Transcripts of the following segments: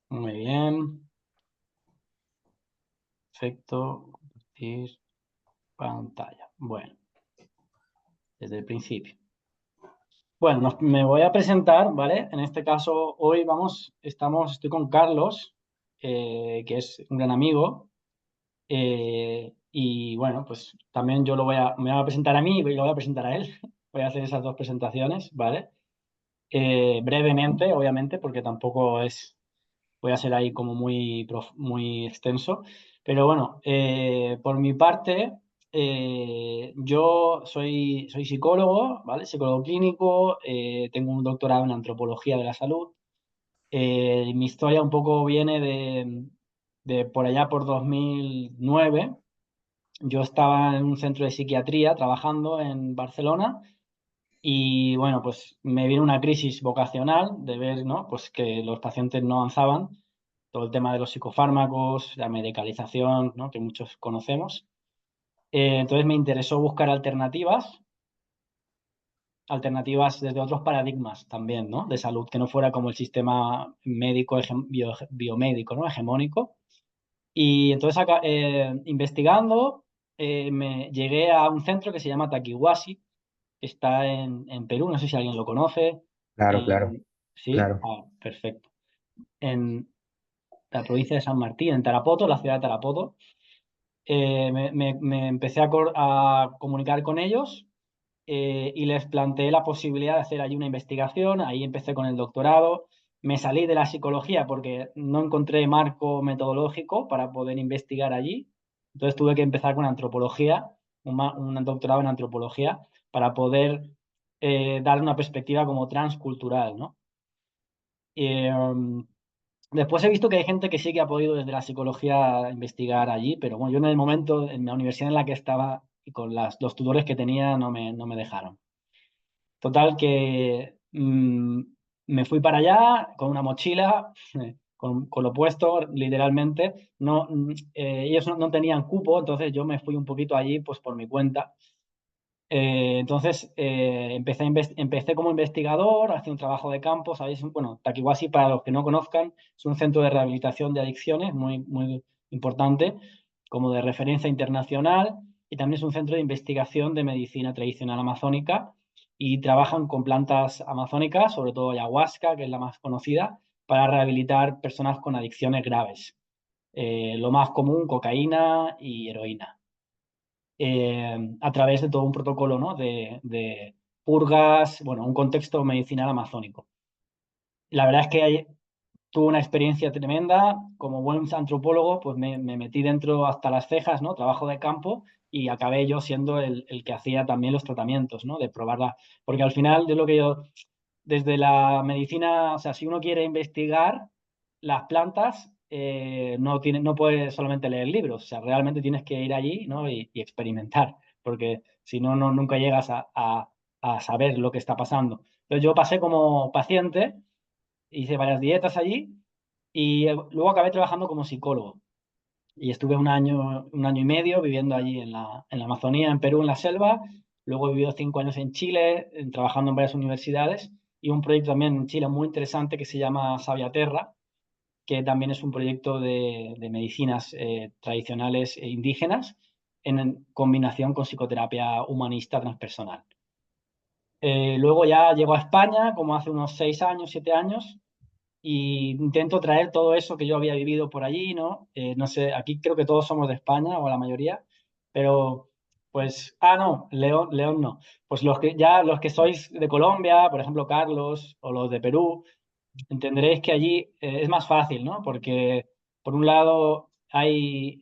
Muy bien. Perfecto. Compartir pantalla. Bueno, desde el principio. Bueno, me voy a presentar, ¿vale? En este caso, hoy estoy con Carlos, que es un gran amigo. Y bueno, pues también me voy a presentar a mí y lo voy a presentar a él. Voy a hacer esas dos presentaciones, ¿vale? Brevemente, obviamente, porque tampoco voy a ser ahí como muy extenso. Pero bueno, por mi parte, yo soy psicólogo, ¿vale? Psicólogo clínico, tengo un doctorado en antropología de la salud. Mi historia un poco viene de por allá por 2009. Yo estaba en un centro de psiquiatría trabajando en Barcelona y bueno, pues me vino una crisis vocacional de ver, ¿no? Pues que los pacientes no avanzaban, todo el tema de los psicofármacos, la medicalización, ¿no? Que muchos conocemos. Entonces me interesó buscar alternativas desde otros paradigmas también, ¿no? De salud, que no fuera como el sistema médico biomédico, ¿no? Hegemónico. Y entonces investigando, me llegué a un centro que se llama Taquihuasi, que está en Perú, no sé si alguien lo conoce. Claro, claro, En- ¿Sí? claro. Ah, perfecto. En la provincia de San Martín, en Tarapoto, la ciudad de Tarapoto. Me empecé a comunicar con ellos, y les planteé la posibilidad de hacer allí una investigación. Ahí empecé con el doctorado. Me salí de la psicología porque no encontré marco metodológico para poder investigar allí. Entonces tuve que empezar con antropología, un doctorado en antropología, para poder dar una perspectiva como transcultural, ¿no? Eh, Después he visto que hay gente que sí que ha podido desde la psicología investigar allí, pero bueno, yo en el momento, en la universidad en la que estaba y con los tutores que tenía, no me dejaron. Total que me fui para allá con una mochila, con lo puesto, literalmente. No, ellos no tenían cupo, entonces yo me fui un poquito allí pues por mi cuenta. Entonces empecé como investigador, hacía un trabajo de campo, ¿sabéis? Bueno, Takiwasi, para los que no conozcan, es un centro de rehabilitación de adicciones muy importante, como de referencia internacional, y también es un centro de investigación de medicina tradicional amazónica, y trabajan con plantas amazónicas, sobre todo ayahuasca, que es la más conocida, para rehabilitar personas con adicciones graves. Lo más común, cocaína y heroína, a través de todo un protocolo, ¿no? De purgas, bueno, un contexto medicinal amazónico. La verdad es que tuve una experiencia tremenda. Como buen antropólogo, pues me metí dentro hasta las cejas, ¿no? Trabajo de campo, y acabé yo siendo el que hacía también los tratamientos, ¿no? De probarla. Porque al final, desde la medicina, o sea, si uno quiere investigar las plantas, no puedes solamente leer libros, o sea, realmente tienes que ir allí, ¿no? Y experimentar, porque si no, nunca llegas a saber lo que está pasando. Entonces yo pasé como paciente, hice varias dietas allí, y luego acabé trabajando como psicólogo. Y estuve un año y medio viviendo allí en la Amazonía, en Perú, en la selva. Luego he vivido 5 años en Chile, trabajando en varias universidades, y un proyecto también en Chile muy interesante que se llama Sabia Terra, que también es un proyecto de medicinas tradicionales e indígenas en combinación con psicoterapia humanista transpersonal. Luego ya llego a España, como hace unos 6 años, 7 años, y intento traer todo eso que yo había vivido por allí, ¿no? No sé, aquí creo que todos somos de España, o la mayoría, pero pues, no, León no. Pues los que sois de Colombia, por ejemplo, Carlos, o los de Perú, entenderéis que allí es más fácil, ¿no? Porque por un lado hay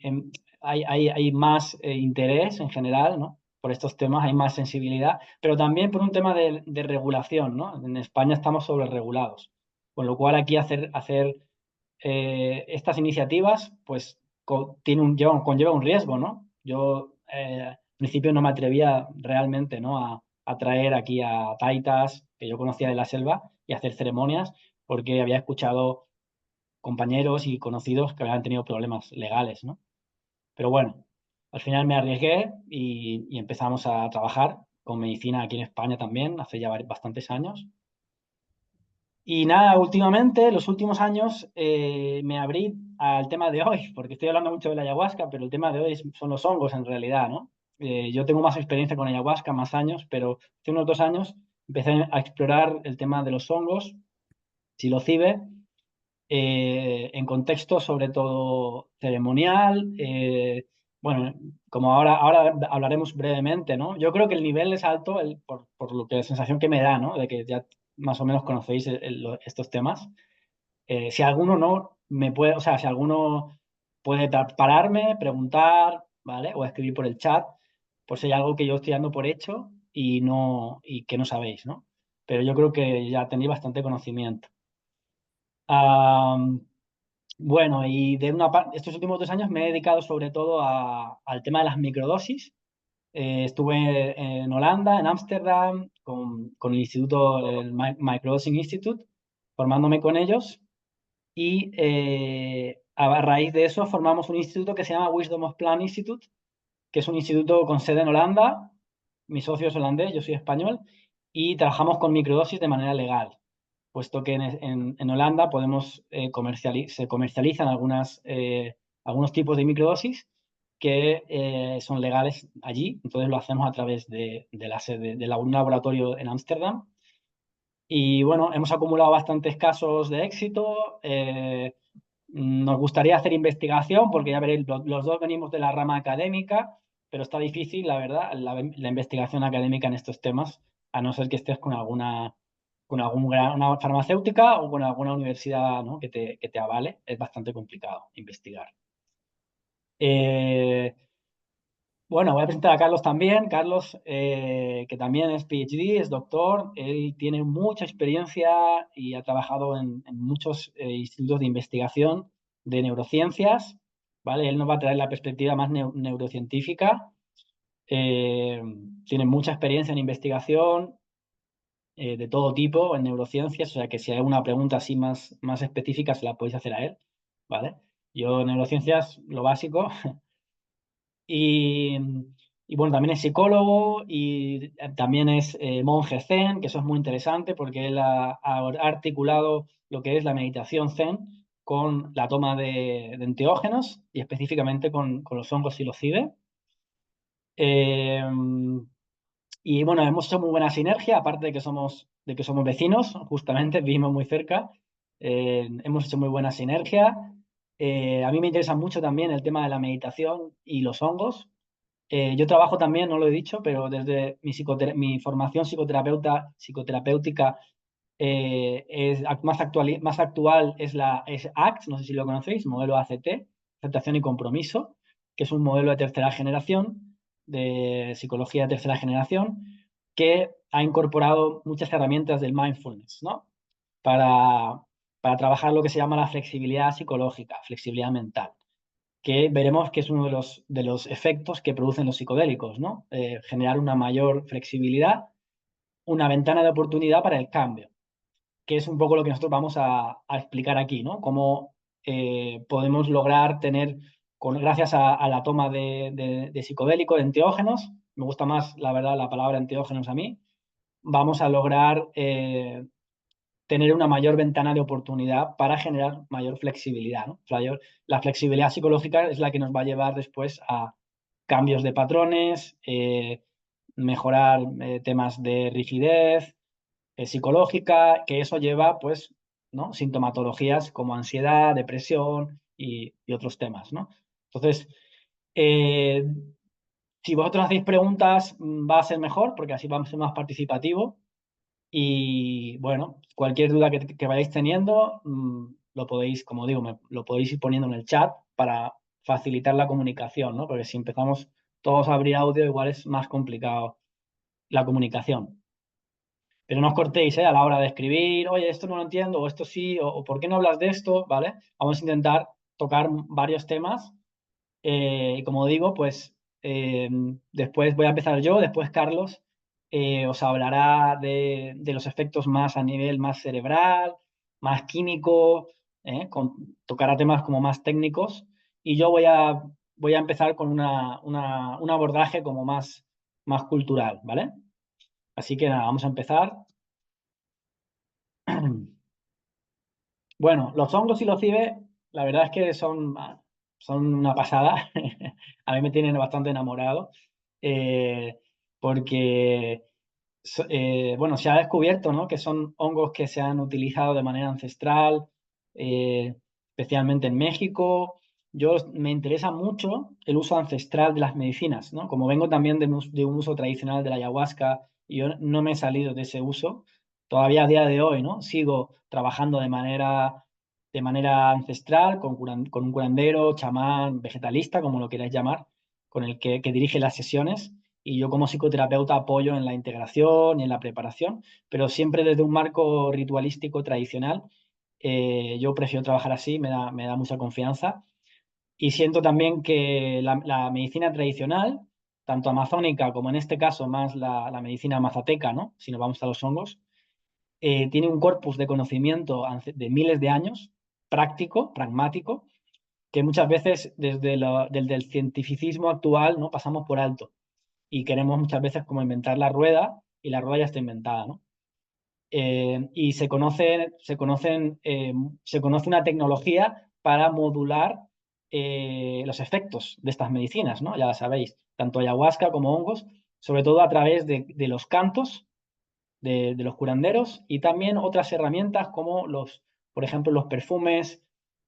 más interés en general, ¿no? Por estos temas hay más sensibilidad, pero también por un tema de regulación, ¿no? En España estamos sobreregulados, con lo cual aquí hacer estas iniciativas, pues conlleva un riesgo, ¿no? Yo al principio no me atrevía realmente, ¿no? A traer aquí a taitas que yo conocía de la selva y hacer ceremonias, porque había escuchado compañeros y conocidos que habían tenido problemas legales, ¿no? Pero bueno, al final me arriesgué y empezamos a trabajar con medicina aquí en España también, hace ya bastantes años. Y nada, últimamente, los últimos años, me abrí al tema de hoy, porque estoy hablando mucho de la ayahuasca, pero el tema de hoy son los hongos en realidad, ¿no? Yo tengo más experiencia con ayahuasca, más años, pero hace unos 2 años empecé a explorar el tema de los hongos, psilocibe, en contexto sobre todo ceremonial. Bueno, como ahora hablaremos brevemente, ¿no? Yo creo que el nivel es alto por lo que la sensación que me da, ¿no? De que ya más o menos conocéis estos temas. Si alguno no me puede, o sea, si alguno puede pararme, preguntar, ¿vale? O escribir por el chat, por si hay algo que yo estoy dando por hecho y que no sabéis, ¿no? Pero yo creo que ya tenéis bastante conocimiento. Ah, bueno, y estos últimos 2 años me he dedicado sobre todo al tema de las microdosis. Estuve en Holanda, en Ámsterdam, con el instituto, el Microdosing Institute, formándome con ellos. Y a raíz de eso formamos un instituto que se llama Wisdom of Plant Institute, que es un instituto con sede en Holanda. Mi socio es holandés, yo soy español, y trabajamos con microdosis de manera legal, puesto que en Holanda se comercializan algunos tipos de microdosis que son legales allí. Entonces lo hacemos a través de la sede de un laboratorio en Ámsterdam. Y bueno, hemos acumulado bastantes casos de éxito. Nos gustaría hacer investigación porque ya veréis, los dos venimos de la rama académica, pero está difícil, la verdad, la investigación académica en estos temas, a no ser que estés una farmacéutica o con alguna universidad, ¿no? que te avale. Es bastante complicado investigar. Eh, bueno, voy a presentar a Carlos también. Carlos, que también es PhD, es doctor. Él tiene mucha experiencia y ha trabajado en muchos institutos de investigación de neurociencias, ¿vale? Él nos va a traer la perspectiva más neurocientífica. Eh, Tiene mucha experiencia en investigación de todo tipo, en neurociencias, o sea que si hay alguna pregunta así más específica se la podéis hacer a él, ¿vale? Yo en neurociencias, lo básico. Y, y bueno, también es psicólogo y también es monje zen, que eso es muy interesante porque él ha articulado lo que es la meditación zen con la toma de enteógenos y específicamente con los hongos psilocibe. Eh, y bueno, hemos hecho muy buena sinergia, aparte de que somos vecinos, justamente, vivimos muy cerca. Hemos hecho muy buena sinergia. A mí me interesa mucho también el tema de la meditación y los hongos. Yo trabajo también, no lo he dicho, pero desde mi formación psicoterapéutica más actual es ACT, no sé si lo conocéis, modelo ACT, aceptación y compromiso, que es un modelo de tercera generación, de psicología de tercera generación, que ha incorporado muchas herramientas del mindfulness, ¿no? Para, para trabajar lo que se llama la flexibilidad psicológica, flexibilidad mental, que veremos que es uno de los efectos que producen los psicodélicos, ¿no? Generar una mayor flexibilidad, una ventana de oportunidad para el cambio, que es un poco lo que nosotros vamos a explicar aquí, ¿no? Cómo podemos lograr tener, gracias a la toma de psicodélico, de enteógenos, me gusta más, la verdad, la palabra enteógenos a mí, vamos a lograr tener una mayor ventana de oportunidad para generar mayor flexibilidad, ¿no? La flexibilidad psicológica es la que nos va a llevar después a cambios de patrones, mejorar temas de rigidez psicológica, que eso lleva, pues, ¿no? Sintomatologías como ansiedad, depresión y otros temas, ¿no? Entonces, eh, si vosotros hacéis preguntas, va a ser mejor, porque así vamos a ser más participativo. Y bueno, cualquier duda que vayáis teniendo, lo podéis, como digo, lo podéis ir poniendo en el chat para facilitar la comunicación, ¿no? Porque si empezamos todos a abrir audio, igual es más complicado la comunicación. Pero no os cortéis, a la hora de escribir, oye, esto no lo entiendo, o esto sí, o ¿por qué no hablas de esto? ¿Vale? Vamos a intentar tocar varios temas. Y como digo, pues después voy a empezar yo, después Carlos os hablará de los efectos más a nivel más cerebral, más químico, tocará temas como más técnicos. Y yo voy a empezar con un abordaje como más cultural, ¿vale? Así que nada, vamos a empezar. Bueno, los hongos y los cibes, la verdad es que son una pasada. A mí me tienen bastante enamorado, eh, porque, bueno, se ha descubierto, ¿no?, que son hongos que se han utilizado de manera ancestral, eh, especialmente en México. Me interesa mucho el uso ancestral de las medicinas, ¿no? Como vengo también de un uso tradicional de la ayahuasca, y yo no me he salido de ese uso. Todavía a día de hoy, ¿no? Sigo trabajando de manera ancestral, con un curandero, chamán, vegetalista, como lo queráis llamar, con el que dirige las sesiones. Y yo como psicoterapeuta apoyo en la integración y en la preparación, pero siempre desde un marco ritualístico tradicional. Yo prefiero trabajar así, me da mucha confianza. Y siento también que la medicina tradicional, tanto amazónica como en este caso más la medicina mazateca, ¿no?, si nos vamos a los hongos, tiene un corpus de conocimiento de miles de años, práctico, pragmático, que muchas veces desde el cientificismo actual, ¿no?, pasamos por alto y queremos muchas veces como inventar la rueda, y la rueda ya está inventada, ¿no? Y se conoce una tecnología para modular los efectos de estas medicinas, ¿no? Ya la sabéis, tanto ayahuasca como hongos, sobre todo a través de los cantos de los curanderos, y también otras herramientas como por ejemplo, los perfumes,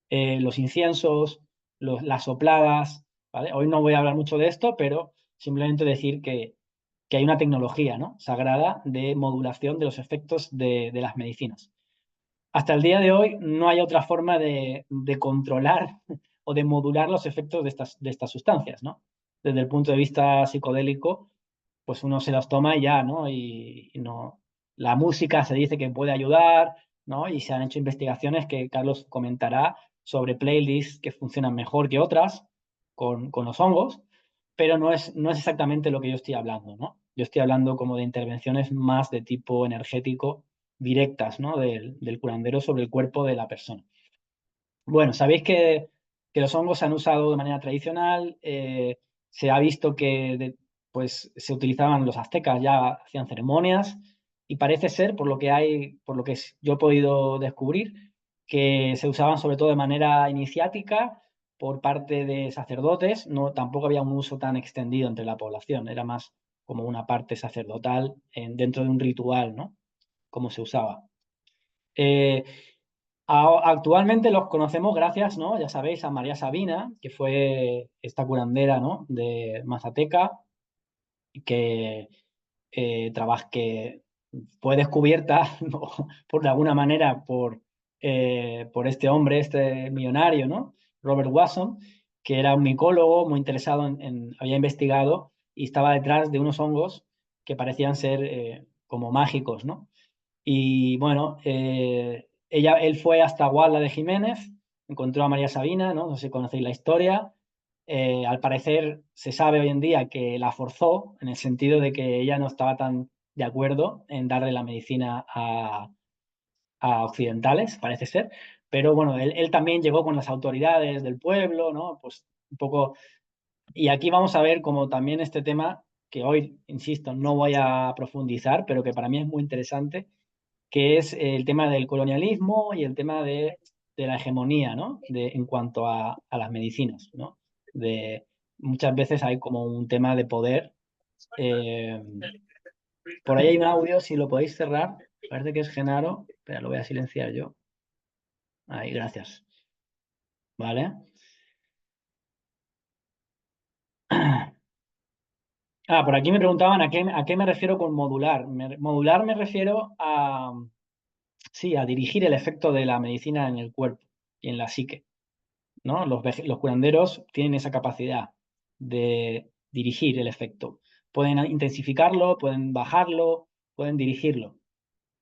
los inciensos, las sopladas, ¿vale? Hoy no voy a hablar mucho de esto, pero simplemente decir que hay una tecnología, ¿no?, sagrada de modulación de los efectos de las medicinas. Hasta el día de hoy no hay otra forma de controlar o de modular los efectos de estas sustancias, ¿no? Desde el punto de vista psicodélico, pues uno se los toma y ya, ¿no? Y no. La música se dice que puede ayudar, ¿no? Y se han hecho investigaciones que Carlos comentará sobre playlists que funcionan mejor que otras con los hongos, pero no es exactamente lo que yo estoy hablando, ¿no? Yo estoy hablando como de intervenciones más de tipo energético, directas, ¿no?, del curandero sobre el cuerpo de la persona. Bueno, sabéis que los hongos se han usado de manera tradicional. Se ha visto que pues, se utilizaban los aztecas, ya hacían ceremonias, y parece ser, por lo que yo he podido descubrir, que se usaban sobre todo de manera iniciática por parte de sacerdotes. No, tampoco había un uso tan extendido entre la población, era más como una parte sacerdotal dentro de un ritual, ¿no?, como se usaba. Eh, Actualmente los conocemos gracias, ¿no?, ya sabéis, a María Sabina, que fue esta curandera, ¿no?, de Mazateca, que, que fue descubierta ¿no?, de alguna manera por este hombre, este millonario, ¿no?, Robert Watson, que era un micólogo muy interesado había investigado y estaba detrás de unos hongos que parecían ser como mágicos, ¿no? Y bueno, él fue hasta Guadla de Jiménez, encontró a María Sabina, ¿no? No sé si conocéis la historia. Al parecer se sabe hoy en día que la forzó, en el sentido de que ella no estaba tan de acuerdo en darle la medicina a occidentales, parece ser. Pero bueno, él también llegó con las autoridades del pueblo, ¿no? Pues un poco. Y aquí vamos a ver como también este tema, que hoy, insisto, no voy a profundizar, pero que para mí es muy interesante, que es el tema del colonialismo y el tema de la hegemonía, ¿no?, en cuanto a las medicinas, ¿no? Muchas veces hay como un tema de poder. eh, por ahí hay un audio, si lo podéis cerrar, parece que es Genaro, pero lo voy a silenciar yo. Ahí, gracias. ¿Vale? Por aquí me preguntaban a qué me refiero con modular. Modular me refiero sí, a dirigir el efecto de la medicina en el cuerpo y en la psique, ¿no? Los curanderos tienen esa capacidad de dirigir el efecto. Pueden intensificarlo, pueden bajarlo, pueden dirigirlo,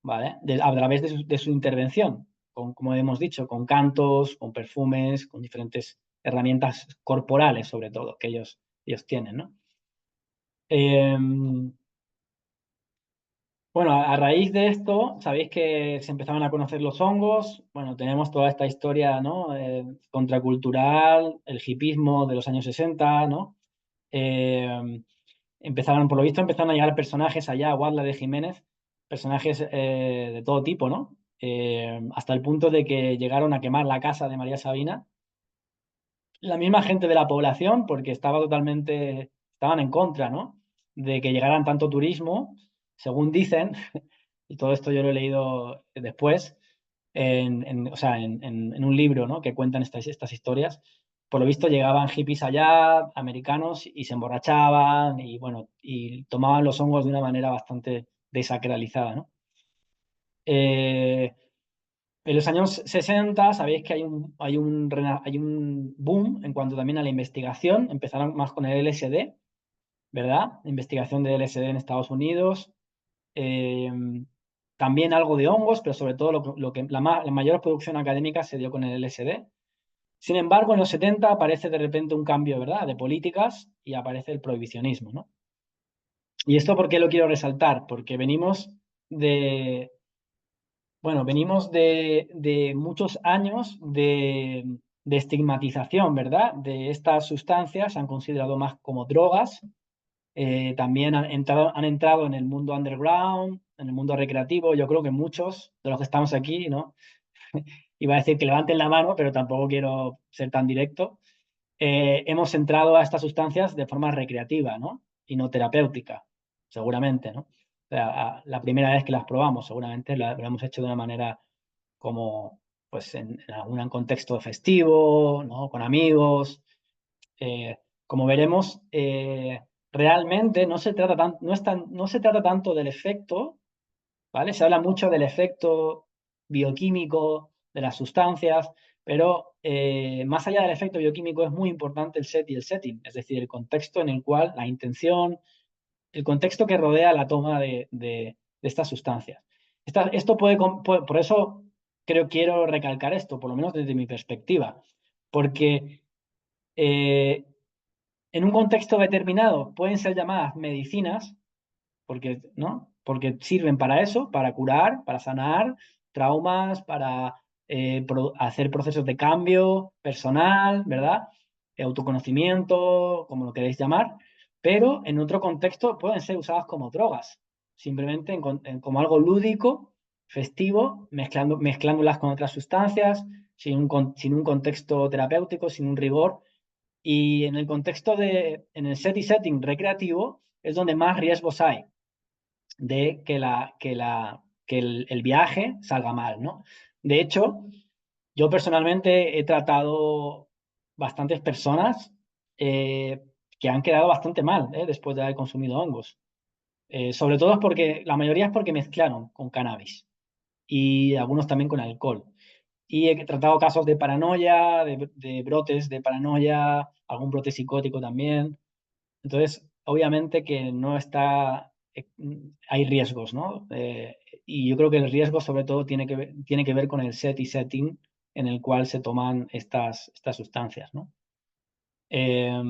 ¿vale? A través de su intervención, como hemos dicho, con cantos, con perfumes, con diferentes herramientas corporales, sobre todo, que ellos tienen, ¿no? Em, bueno, a raíz de esto, sabéis que se empezaban a conocer los hongos. Bueno, tenemos toda esta historia, ¿no?, contracultural, el hipismo de los años 60, ¿no? Por lo visto, empezaron a llegar personajes allá a Guadla de Jiménez, personajes de todo tipo, ¿no? hasta el punto de que llegaron a quemar la casa de María Sabina. La misma gente de la población, porque estaban en contra, ¿no? De que llegaran tanto turismo, según dicen, y todo esto yo lo he leído después, o sea, en un libro, ¿no? Que cuentan estas historias. Por lo visto llegaban hippies allá, americanos, y se emborrachaban y, bueno, y tomaban los hongos de una manera bastante desacralizada, ¿no? Eh, en los años 60 sabéis que hay un boom en cuanto también a la investigación. Empezaron más con el LSD, ¿verdad? Investigación de LSD en Estados Unidos. Eh, También algo de hongos, pero sobre todo la mayor producción académica se dio con el LSD. Sin embargo, en los 70 aparece de repente un cambio, ¿verdad?, de políticas y aparece el prohibicionismo, ¿no? ¿Y esto por qué lo quiero resaltar? Porque de, venimos de muchos años de estigmatización, ¿verdad? De estas sustancias, se han considerado más como drogas. También han entrado en el mundo underground, en el mundo recreativo. Yo creo que muchos de los que estamos aquí, ¿no? Iba a decir que levanten la mano, pero tampoco quiero ser tan directo. Hemos entrado a estas sustancias de forma recreativa, ¿no? Y no terapéutica, seguramente, ¿no? O sea, la primera vez que las probamos, seguramente lo hemos hecho de una manera como, pues, en algún contexto festivo, ¿no? Con amigos. Como veremos, realmente no se trata tanto del efecto, ¿vale? Se habla mucho del efecto bioquímico de las sustancias, pero más allá del efecto bioquímico es muy importante el set y el setting, es decir, el contexto en el cual la intención, el contexto que rodea la toma de estas sustancias. Esto por eso quiero recalcar esto, por lo menos desde mi perspectiva, porque eh, en un contexto determinado pueden ser llamadas medicinas, porque, ¿no? Porque sirven para eso, para curar, para sanar traumas, para hacer procesos de cambio personal, ¿verdad? Autoconocimiento, como lo queréis llamar, pero en otro contexto pueden ser usadas como drogas, simplemente como algo lúdico, festivo, mezclándolas con otras sustancias, sin un contexto terapéutico, sin un rigor. Y en el set y setting recreativo es donde más riesgos hay de que el viaje salga mal, ¿no? De hecho, yo personalmente he tratado bastantes personas eh, que han quedado bastante mal después de haber consumido hongos. Sobre todo la mayoría es porque mezclaron con cannabis y algunos también con alcohol. Y he tratado casos de paranoia, de brotes de paranoia, algún brote psicótico también. Entonces, obviamente que no está, hay riesgos, ¿no? Y yo creo que el riesgo sobre todo tiene que ver con el set y setting en el cual se toman estas sustancias, ¿no? Eh,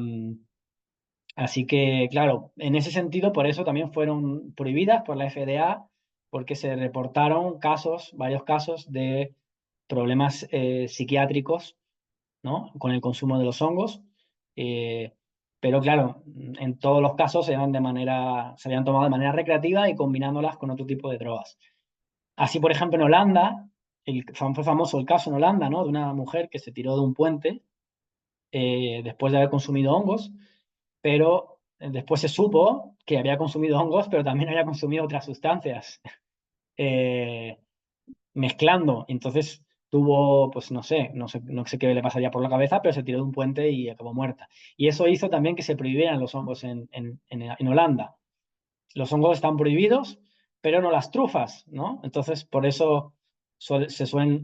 Así que, claro, en ese sentido, por eso también fueron prohibidas por la FDA, porque se reportaron varios casos de problemas psiquiátricos, ¿no? Con el consumo de los hongos. Eh, pero claro, en todos los casos se habían tomado de manera recreativa y combinándolas con otro tipo de drogas. Así, por ejemplo, en Holanda, fue famoso el caso en Holanda, ¿no? De una mujer que se tiró de un puente después de haber consumido hongos, pero después se supo que había consumido hongos, pero también había consumido otras sustancias. Eh, Mezclando. Entonces tuvo, pues no sé qué le pasaría por la cabeza, pero se tiró de un puente y acabó muerta. Y eso hizo también que se prohibieran los hongos en Holanda. Los hongos están prohibidos, pero no las trufas, ¿no? Entonces, por eso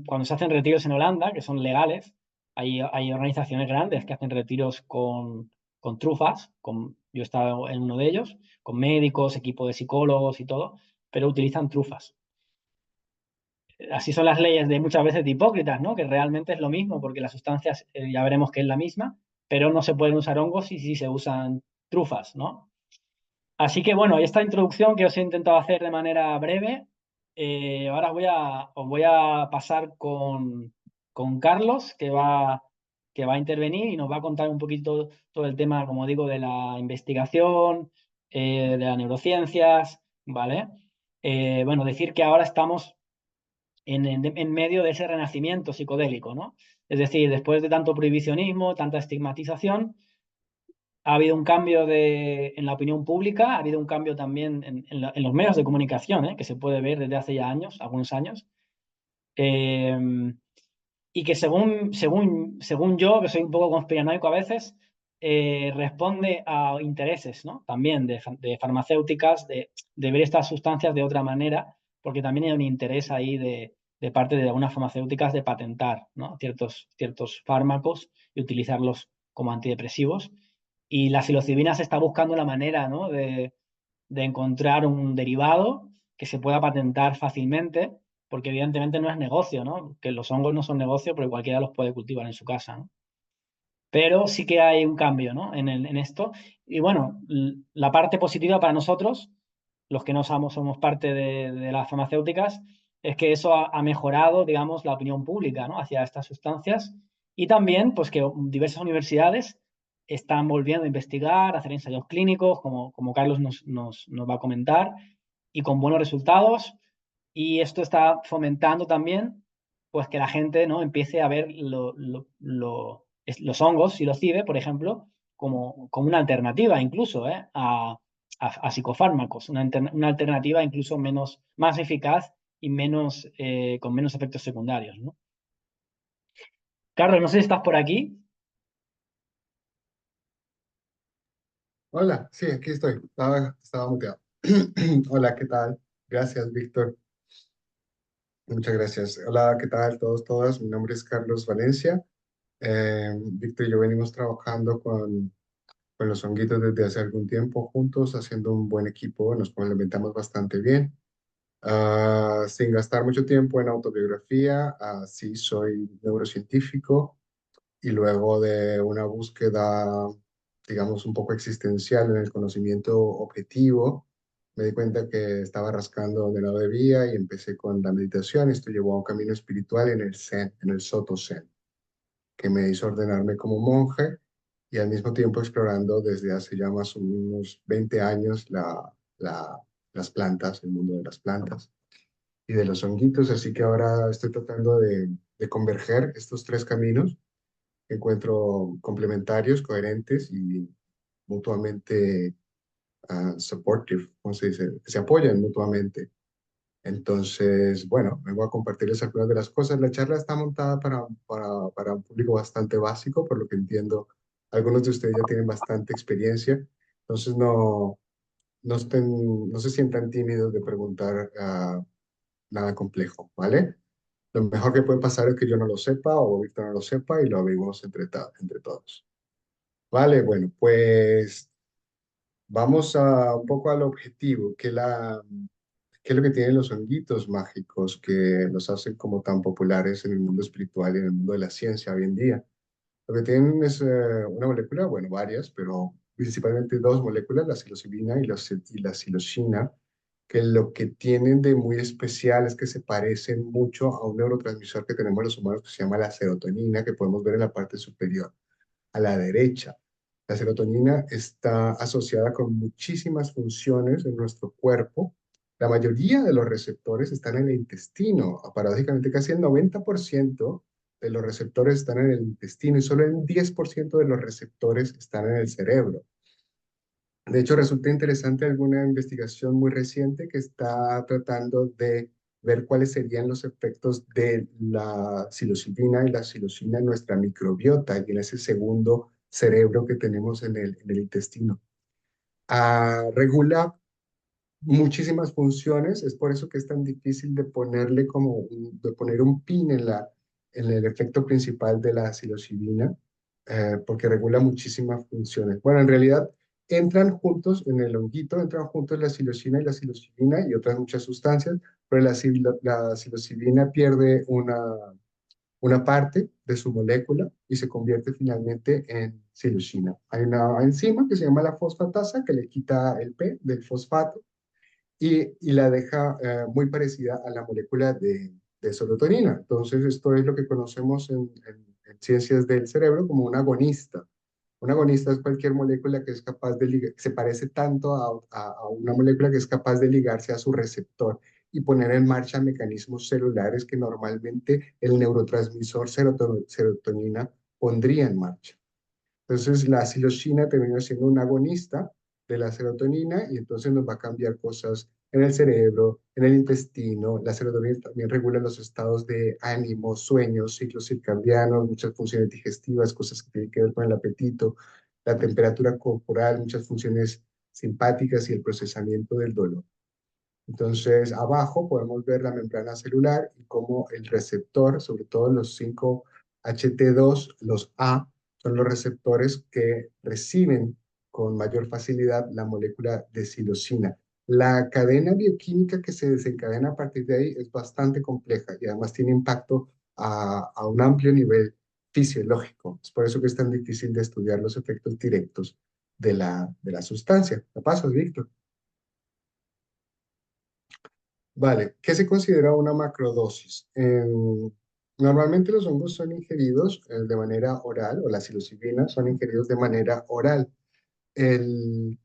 cuando se hacen retiros en Holanda, que son legales, hay organizaciones grandes que hacen retiros con trufas, yo he estado en uno de ellos, con médicos, equipo de psicólogos y todo, pero utilizan trufas. Así son las leyes de muchas veces de hipócritas, ¿no? Que realmente es lo mismo, porque las sustancias ya veremos que es la misma, pero no se pueden usar hongos y sí se usan trufas, ¿no? Así que bueno, esta introducción que os he intentado hacer de manera breve, ahora os voy a pasar con Carlos, que va a intervenir y nos va a contar un poquito todo el tema, como digo, de la investigación, de las neurociencias, ¿vale? Bueno, decir que ahora estamos en medio de ese renacimiento psicodélico, ¿no? Es decir, después de tanto prohibicionismo, tanta estigmatización, ha habido un cambio en la opinión pública, ha habido un cambio también en los medios de comunicación, que se puede ver desde hace ya años, algunos años. Eh, y que según yo, que soy un poco conspiranoico a veces, responde a intereses, ¿no? También de farmacéuticas, de ver estas sustancias de otra manera, porque también hay un interés ahí de parte de algunas farmacéuticas de patentar, ¿no? Ciertos fármacos y utilizarlos como antidepresivos. Y la psilocibina se está buscando la manera, ¿no? de encontrar un derivado que se pueda patentar fácilmente, porque evidentemente no es negocio, ¿no? Que los hongos no son negocio, pero cualquiera los puede cultivar en su casa, ¿no? Pero sí que hay un cambio, ¿no? En esto. Y bueno, la parte positiva para nosotros, los que no somos parte de las farmacéuticas, es que eso ha mejorado, digamos, la opinión pública, ¿no? Hacia estas sustancias. Y también, pues que diversas universidades están volviendo a investigar, a hacer ensayos clínicos, como Carlos nos va a comentar, y con buenos resultados. Y esto está fomentando también, pues que la gente, ¿no? Empiece a ver los hongos, psilocibe, por ejemplo, como una alternativa incluso, a psicofármacos, una alternativa incluso más eficaz y con menos efectos secundarios, ¿no? Carlos, no sé si estás por aquí. Hola, sí, aquí estoy. Estaba muteado. Hola, ¿qué tal? Gracias, Víctor. Muchas gracias. Hola, ¿qué tal todos, todas? Mi nombre es Carlos Valencia. Víctor y yo venimos trabajando con los honguitos desde hace algún tiempo juntos, haciendo un buen equipo. Nos complementamos bastante bien. Sin gastar mucho tiempo en autobiografía, sí, soy neurocientífico y luego de una búsqueda, digamos, un poco existencial en el conocimiento objetivo, me di cuenta que estaba rascando donde no debía y empecé con la meditación. Esto llevó a un camino espiritual en el Zen, en el Soto Zen, que me hizo ordenarme como monje y al mismo tiempo explorando desde hace ya más o menos unos 20 años las plantas, el mundo de las plantas y de los honguitos. Así que ahora estoy tratando de converger estos tres caminos encuentro complementarios, coherentes y mutuamente supportive, ¿cómo se dice? Que se apoyan mutuamente. Entonces, bueno, vengo a compartirles algunas de las cosas. La charla está montada para un público bastante básico, por lo que entiendo, algunos de ustedes ya tienen bastante experiencia, entonces no se sientan tímidos de preguntar nada complejo, ¿vale? Lo mejor que puede pasar es que yo no lo sepa o Víctor no lo sepa y lo averiguamos entre todos. Vale, bueno, pues vamos un poco al objetivo, qué es lo que tienen los honguitos mágicos que los hacen como tan populares en el mundo espiritual y en el mundo de la ciencia hoy en día. Lo que tienen es una molécula, bueno, varias, pero principalmente dos moléculas, la psilocibina y la psilocina, que lo que tienen de muy especial es que se parecen mucho a un neurotransmisor que tenemos los humanos que se llama la serotonina, que podemos ver en la parte superior a la derecha. La serotonina está asociada con muchísimas funciones en nuestro cuerpo. La mayoría de los receptores están en el intestino. Paradójicamente, casi el 90% de los receptores están en el intestino y solo el 10% de los receptores están en el cerebro. De hecho, resulta interesante alguna investigación muy reciente que está tratando de ver cuáles serían los efectos de la psilocibina y la psilocina en nuestra microbiota y en ese segundo cerebro que tenemos en el intestino. Regula muchísimas funciones, es por eso que es tan difícil de ponerle de poner un pin en el efecto principal de la psilocibina, porque regula muchísimas funciones. Bueno, en realidad entran juntos en el honguito, entran juntos la psilocina y la psilocibina y otras muchas sustancias, pero la psilocibina pierde una parte de su molécula y se convierte finalmente en psilocina. Hay una enzima que se llama la fosfatasa que le quita el P del fosfato y la deja muy parecida a la molécula de serotonina. Entonces, esto es lo que conocemos en ciencias del cerebro como un agonista. Un agonista es cualquier molécula que es capaz de ligar, se parece tanto a una molécula que es capaz de ligarse a su receptor y poner en marcha mecanismos celulares que normalmente el neurotransmisor serotonina pondría en marcha. Entonces, la psilocina termina siendo un agonista de la serotonina y entonces nos va a cambiar cosas en el cerebro, en el intestino. La serotonina también regula los estados de ánimo, sueños, ciclos circadianos, muchas funciones digestivas, cosas que tienen que ver con el apetito, la temperatura corporal, muchas funciones simpáticas y el procesamiento del dolor. Entonces, abajo podemos ver la membrana celular y cómo el receptor, sobre todo los 5-HT2, los A, son los receptores que reciben con mayor facilidad la molécula de psilocina. La cadena bioquímica que se desencadena a partir de ahí es bastante compleja y además tiene impacto a un amplio nivel fisiológico. Es por eso que es tan difícil de estudiar los efectos directos de la sustancia. ¿La pasas, Víctor? Vale, ¿qué se considera una macrodosis? Normalmente los hongos son ingeridos de manera oral, o la psilocibina son ingeridos de manera oral. El,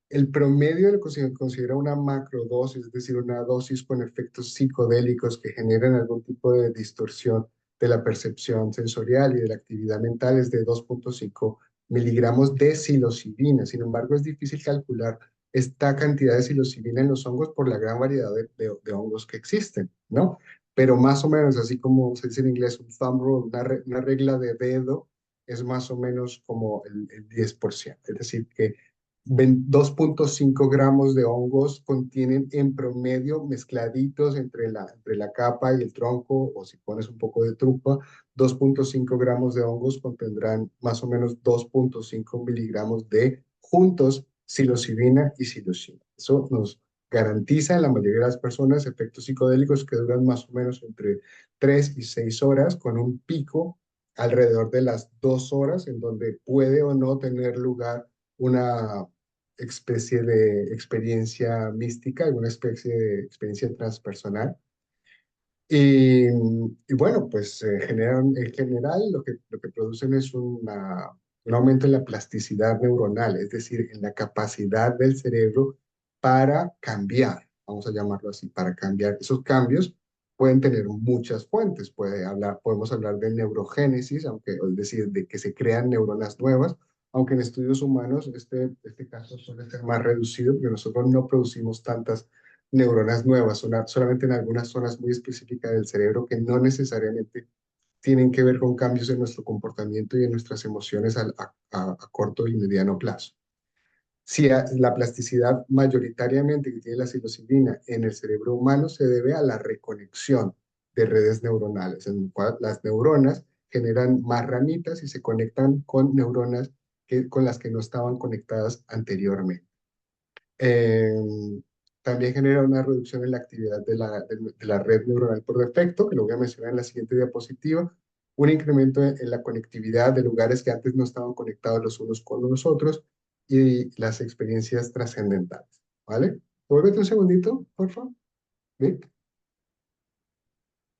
el promedio de lo que se considera una macrodosis, es decir, una dosis con efectos psicodélicos que generan algún tipo de distorsión de la percepción sensorial y de la actividad mental, es de 2,5 miligramos de psilocibina. Sin embargo, es difícil calcular esta cantidad de psilocibina en los hongos por la gran variedad de hongos que existen, ¿no? Pero más o menos, así como se dice en inglés, un thumb rule, una regla de dedo, es más o menos como el 10%. Es decir, que 2,5 gramos de hongos contienen en promedio mezcladitos entre la capa y el tronco, o si pones un poco de trufa, 2,5 gramos de hongos contendrán más o menos 2,5 miligramos de juntos psilocibina y psilocina. Eso nos garantiza en la mayoría de las personas efectos psicodélicos que duran más o menos entre 3 y 6 horas, con un pico alrededor de las 2 horas, en donde puede o no tener lugar una especie de experiencia mística, alguna especie de experiencia transpersonal. Y bueno, pues en general lo que producen es un aumento en la plasticidad neuronal, es decir, en la capacidad del cerebro para cambiar, vamos a llamarlo así, para cambiar. Esos cambios pueden tener muchas fuentes, podemos hablar de neurogénesis, es decir, de que se crean neuronas nuevas, aunque en estudios humanos este caso suele ser más reducido porque nosotros no producimos tantas neuronas nuevas, solamente en algunas zonas muy específicas del cerebro que no necesariamente tienen que ver con cambios en nuestro comportamiento y en nuestras emociones a corto y mediano plazo. Si la plasticidad mayoritariamente que tiene la psilocibina en el cerebro humano se debe a la reconexión de redes neuronales, en el cual las neuronas generan más ramitas y se conectan con neuronas con las que no estaban conectadas anteriormente. Eh, También genera una reducción en la actividad de la red neuronal por defecto, que lo voy a mencionar en la siguiente diapositiva, un incremento en la conectividad de lugares que antes no estaban conectados los unos con los otros y las experiencias trascendentales, ¿vale? Vuélvete un segundito, por favor. Vic.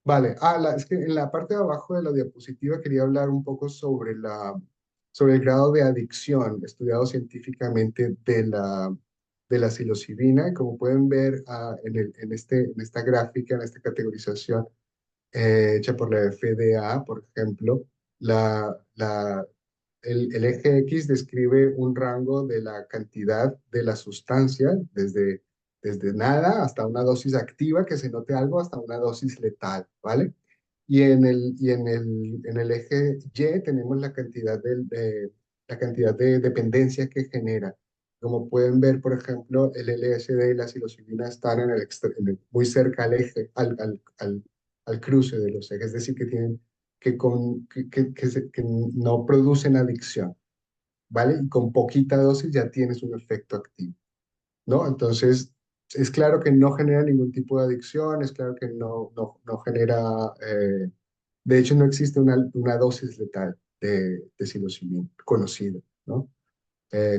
Vale, es que en la parte de abajo de la diapositiva quería hablar un poco sobre el grado de adicción estudiado científicamente de la psilocibina. Y como pueden ver en esta gráfica, en esta categorización hecha por la FDA, por ejemplo, la, la, el eje X describe un rango de la cantidad de la sustancia, desde nada hasta una dosis activa, que se note algo, hasta una dosis letal, ¿vale? Y en el eje Y tenemos la cantidad de dependencia que genera. Como pueden ver, por ejemplo, el LSD y la psilocibina están muy cerca al eje, al cruce de los ejes, es decir, que no producen adicción, ¿vale? Y con poquita dosis ya tienes un efecto activo, ¿no? Entonces, es claro que no genera ningún tipo de adicción, es claro que no genera, de hecho, no existe una dosis letal de psilocibina conocida, ¿no?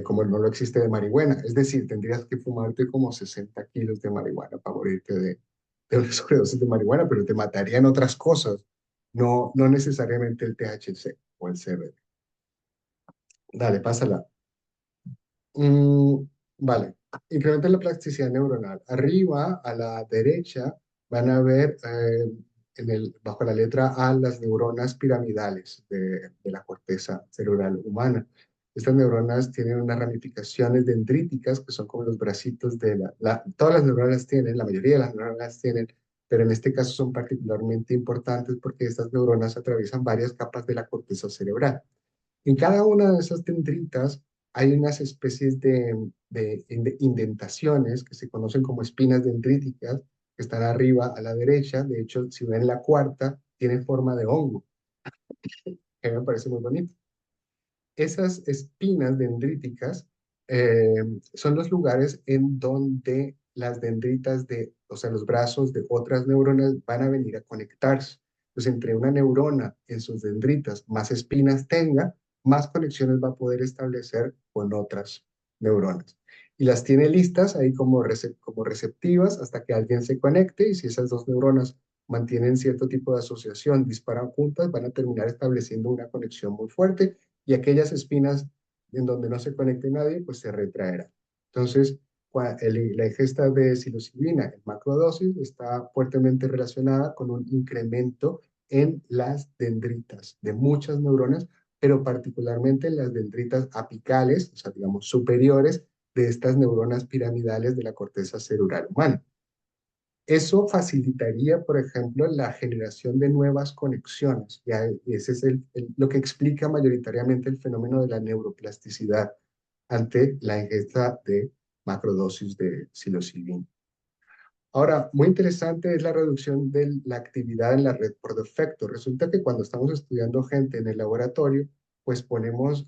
Como no lo existe de marihuana. Es decir, tendrías que fumarte como 60 kilos de marihuana para morirte de una sobredosis de marihuana, pero te matarían otras cosas, no necesariamente el THC o el CBD. Dale, pásala. Mm, vale. incrementan la plasticidad neuronal. Arriba, a la derecha, van a ver bajo la letra A las neuronas piramidales de la corteza cerebral humana. Estas neuronas tienen unas ramificaciones dendríticas que son como los bracitos de todas las neuronas tienen, la mayoría de las neuronas tienen, pero en este caso son particularmente importantes porque estas neuronas atraviesan varias capas de la corteza cerebral. En cada una de esas dendritas hay unas especies de indentaciones que se conocen como espinas dendríticas, que están arriba a la derecha. De hecho, si ven la cuarta, tiene forma de hongo, que me parece muy bonito. Esas espinas dendríticas eh, son los lugares en donde las dendritas o sea, los brazos de otras neuronas van a venir a conectarse. Entonces, entre una neurona en sus dendritas más espinas tenga, más conexiones va a poder establecer con otras neuronas. Y las tiene listas ahí como receptivas hasta que alguien se conecte y si esas dos neuronas mantienen cierto tipo de asociación, disparan juntas, van a terminar estableciendo una conexión muy fuerte y aquellas espinas en donde no se conecte nadie, pues se retraerá. Entonces, la ingesta de psilocibina en macrodosis está fuertemente relacionada con un incremento en las dendritas de muchas neuronas, pero particularmente en las dendritas apicales, o sea, digamos, superiores de estas neuronas piramidales de la corteza cerebral humana. Eso facilitaría, por ejemplo, la generación de nuevas conexiones. Y ese es lo que explica mayoritariamente el fenómeno de la neuroplasticidad ante la ingesta de macrodosis de psilocibina. Ahora, muy interesante es la reducción de la actividad en la red por defecto. Resulta que cuando estamos estudiando gente en el laboratorio, pues ponemos,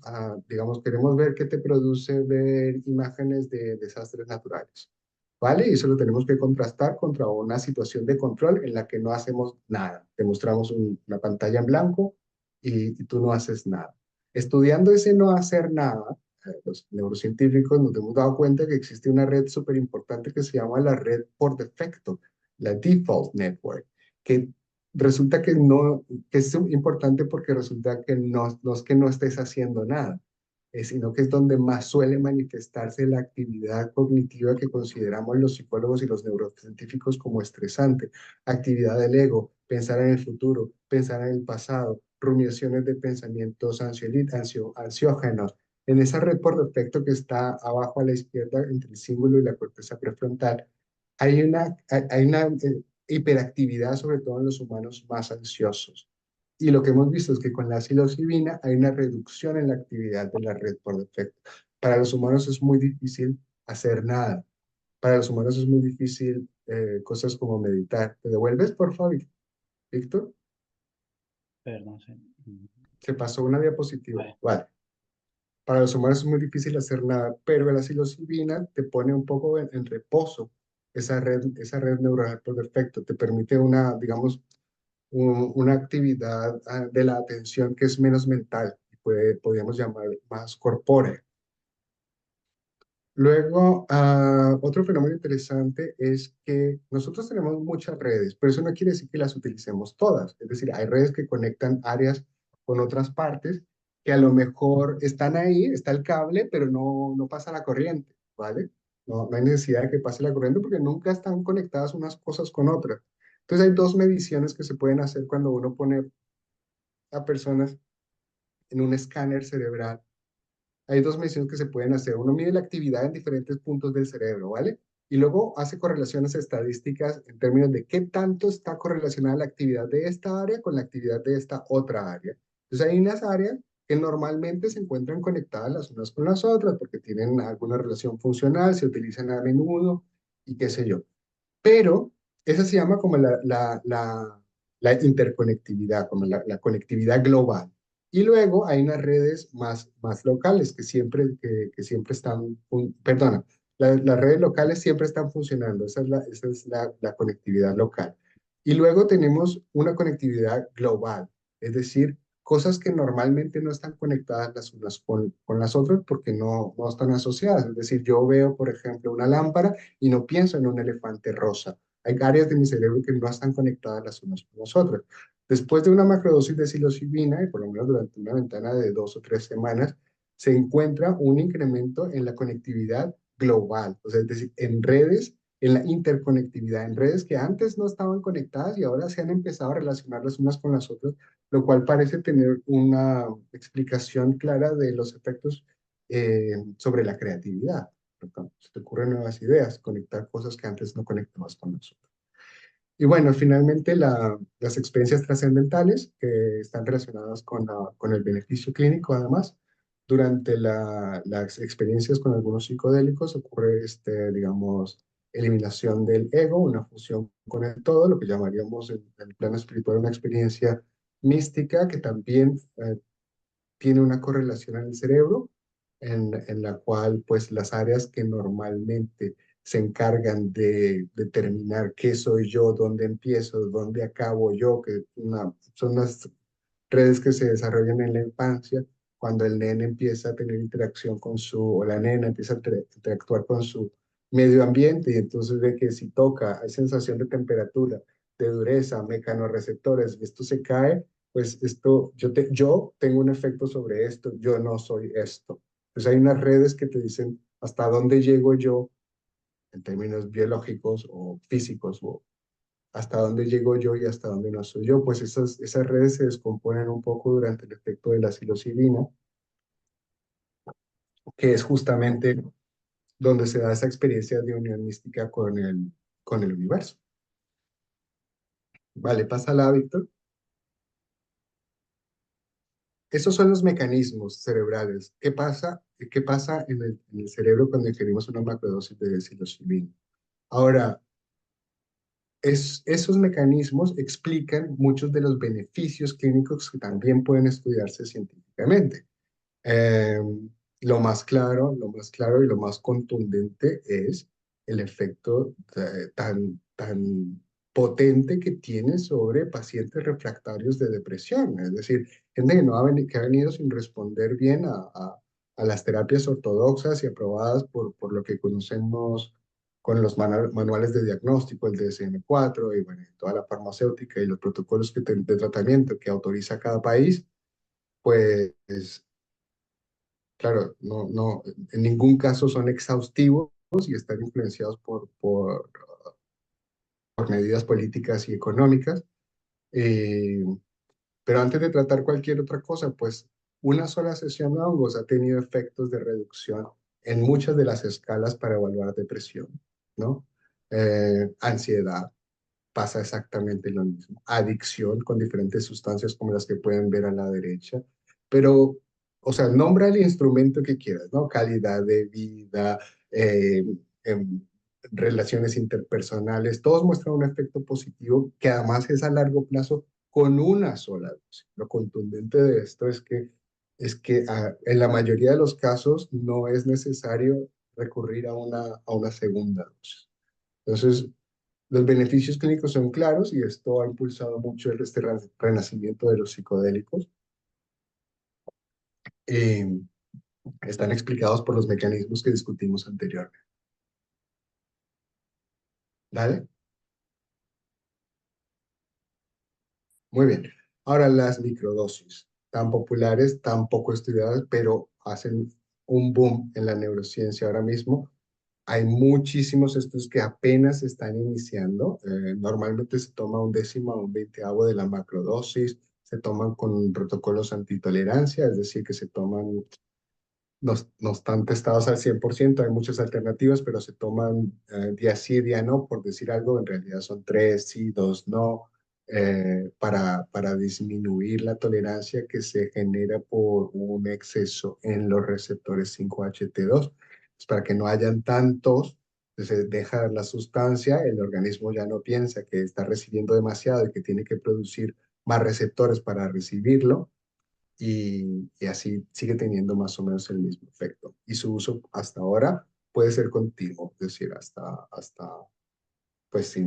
digamos, queremos ver qué te produce ver imágenes de desastres naturales, ¿vale? Y eso lo tenemos que contrastar contra una situación de control en la que no hacemos nada. Te mostramos una pantalla en blanco y tú no haces nada. Estudiando ese no hacer nada, los neurocientíficos nos hemos dado cuenta que existe una red súper importante que se llama la red por defecto, la Default Network, que resulta que es importante porque resulta que no es que no estés haciendo nada, sino que es donde más suele manifestarse la actividad cognitiva que consideramos los psicólogos y los neurocientíficos como estresante, actividad del ego, pensar en el futuro, pensar en el pasado, rumiaciones de pensamientos ansiógenos, en esa red por defecto que está abajo a la izquierda entre el cíngulo y la corteza prefrontal, hay una hiperactividad, sobre todo en los humanos más ansiosos. Y lo que hemos visto es que con la psilocibina hay una reducción en la actividad de la red por defecto. Para los humanos es muy difícil hacer nada. Para los humanos es muy difícil cosas como meditar. ¿Te devuelves, por favor, Víctor? Perdón, sí. Se pasó una diapositiva. Vale. Vale. Para los humanos es muy difícil hacer nada, pero la psilocibina te pone un poco en reposo esa red neuronal por defecto. Te permite digamos, una actividad de la atención que es menos mental, podríamos llamar más corpórea. Luego, otro fenómeno interesante es que nosotros tenemos muchas redes, pero eso no quiere decir que las utilicemos todas. Es decir, hay redes que conectan áreas con otras partes que a lo mejor están ahí, está el cable, pero no pasa la corriente, ¿vale? No hay necesidad de que pase la corriente porque nunca están conectadas unas cosas con otras. Entonces hay dos mediciones que se pueden hacer cuando uno pone a personas en un escáner cerebral. Hay dos mediciones que se pueden hacer. Uno mide la actividad en diferentes puntos del cerebro, ¿vale? Y luego hace correlaciones estadísticas en términos de qué tanto está correlacionada la actividad de esta área con la actividad de esta otra área. Entonces hay unas áreas que normalmente se encuentran conectadas las unas con las otras porque tienen alguna relación funcional, se utilizan a menudo y qué sé yo. Pero esa se llama como la interconectividad, como la conectividad global. Y luego hay unas redes más locales que siempre están, perdona, las redes locales siempre están funcionando, esa es la conectividad local. Y luego tenemos una conectividad global, es decir, cosas que normalmente no están conectadas las unas con las otras porque no están asociadas. Es decir, yo veo, por ejemplo, una lámpara y no pienso en un elefante rosa. Hay áreas de mi cerebro que no están conectadas las unas con las otras. Después de una macrodosis de psilocibina, y por lo menos durante una ventana de 2 o 3 semanas, se encuentra un incremento en la conectividad global, o sea, es decir, en redes, en la interconectividad, en redes que antes no estaban conectadas y ahora se han empezado a relacionar las unas con las otras, lo cual parece tener una explicación clara de los efectos sobre la creatividad. Se te ocurren nuevas ideas, conectar cosas que antes no conectabas con nosotros. Y bueno, finalmente las experiencias trascendentales que están relacionadas con el beneficio clínico, además. Durante las experiencias con algunos psicodélicos ocurre, digamos, eliminación del ego, una fusión con el todo, lo que llamaríamos en el plano espiritual una experiencia mística que también tiene una correlación en el cerebro, en la cual pues las áreas que normalmente se encargan de determinar qué soy yo, dónde empiezo, dónde acabo yo, son las redes que se desarrollan en la infancia, cuando el nene empieza a tener interacción con o la nena empieza a interactuar con su medio ambiente y entonces ve que si toca, hay sensación de temperatura, de dureza, mecanorreceptores, y esto se cae, pues esto, yo tengo un efecto sobre esto, yo no soy esto. Entonces hay unas redes que te dicen hasta dónde llego yo en términos biológicos o físicos, o hasta dónde llego yo y hasta dónde no soy yo. Pues esas redes se descomponen un poco durante el efecto de la psilocibina, que es justamente donde se da esa experiencia de unión mística con el universo. Vale, pásala, Víctor. Esos son los mecanismos cerebrales. Qué pasa en el cerebro cuando ingerimos una macrodosis de psilocibina? Ahora, esos mecanismos explican muchos de los beneficios clínicos que también pueden estudiarse científicamente. Eh, lo más claro y lo más contundente es el efecto tan potente que tiene sobre pacientes refractarios de depresión. Es decir, gente que, no ha, que ha venido sin responder bien a las terapias ortodoxas y aprobadas por lo que conocemos con los manuales de diagnóstico, el DSM-4 y bueno, toda la farmacéutica y los protocolos de tratamiento que autoriza cada país, pues claro, en ningún caso son exhaustivos y están influenciados por medidas políticas y económicas. Eh, pero antes de tratar cualquier otra cosa, pues una sola sesión de hongos ha tenido efectos de reducción en muchas de las escalas para evaluar depresión, ¿no? Ansiedad, pasa exactamente lo mismo. Adicción con diferentes sustancias como las que pueden ver a la derecha. Pero, o sea, nombra el instrumento que quieras, ¿no? Calidad de vida, eh, em, relaciones interpersonales, todos muestran un efecto positivo que además es a largo plazo con una sola dosis. Lo contundente de esto es que en la mayoría de los casos no es necesario recurrir a una segunda dosis. Entonces, los beneficios clínicos son claros y esto ha impulsado mucho este renacimiento de los psicodélicos. Eh, Están explicados por los mecanismos que discutimos anteriormente. ¿Vale? Muy bien. Ahora las microdosis, tan populares, tan poco estudiadas, pero hacen un boom en la neurociencia ahora mismo. Hay muchísimos estudios que apenas están iniciando. Normalmente se toma un décimo o un veinteavo de la macrodosis. Se toman con protocolos antitolerancia, es decir, que se toman, no están testados al 100%. Hay muchas alternativas, pero se toman día sí, día no, por decir algo. En realidad son tres sí, dos no, para disminuir la tolerancia que se genera por un exceso en los receptores 5HT2. Pues para que no hayan tantos, se deja la sustancia, el organismo ya no piensa que está recibiendo demasiado y que tiene que producir más receptores para recibirlo, y así sigue teniendo más o menos el mismo efecto. Y su uso hasta ahora puede ser continuo, es decir, hasta pues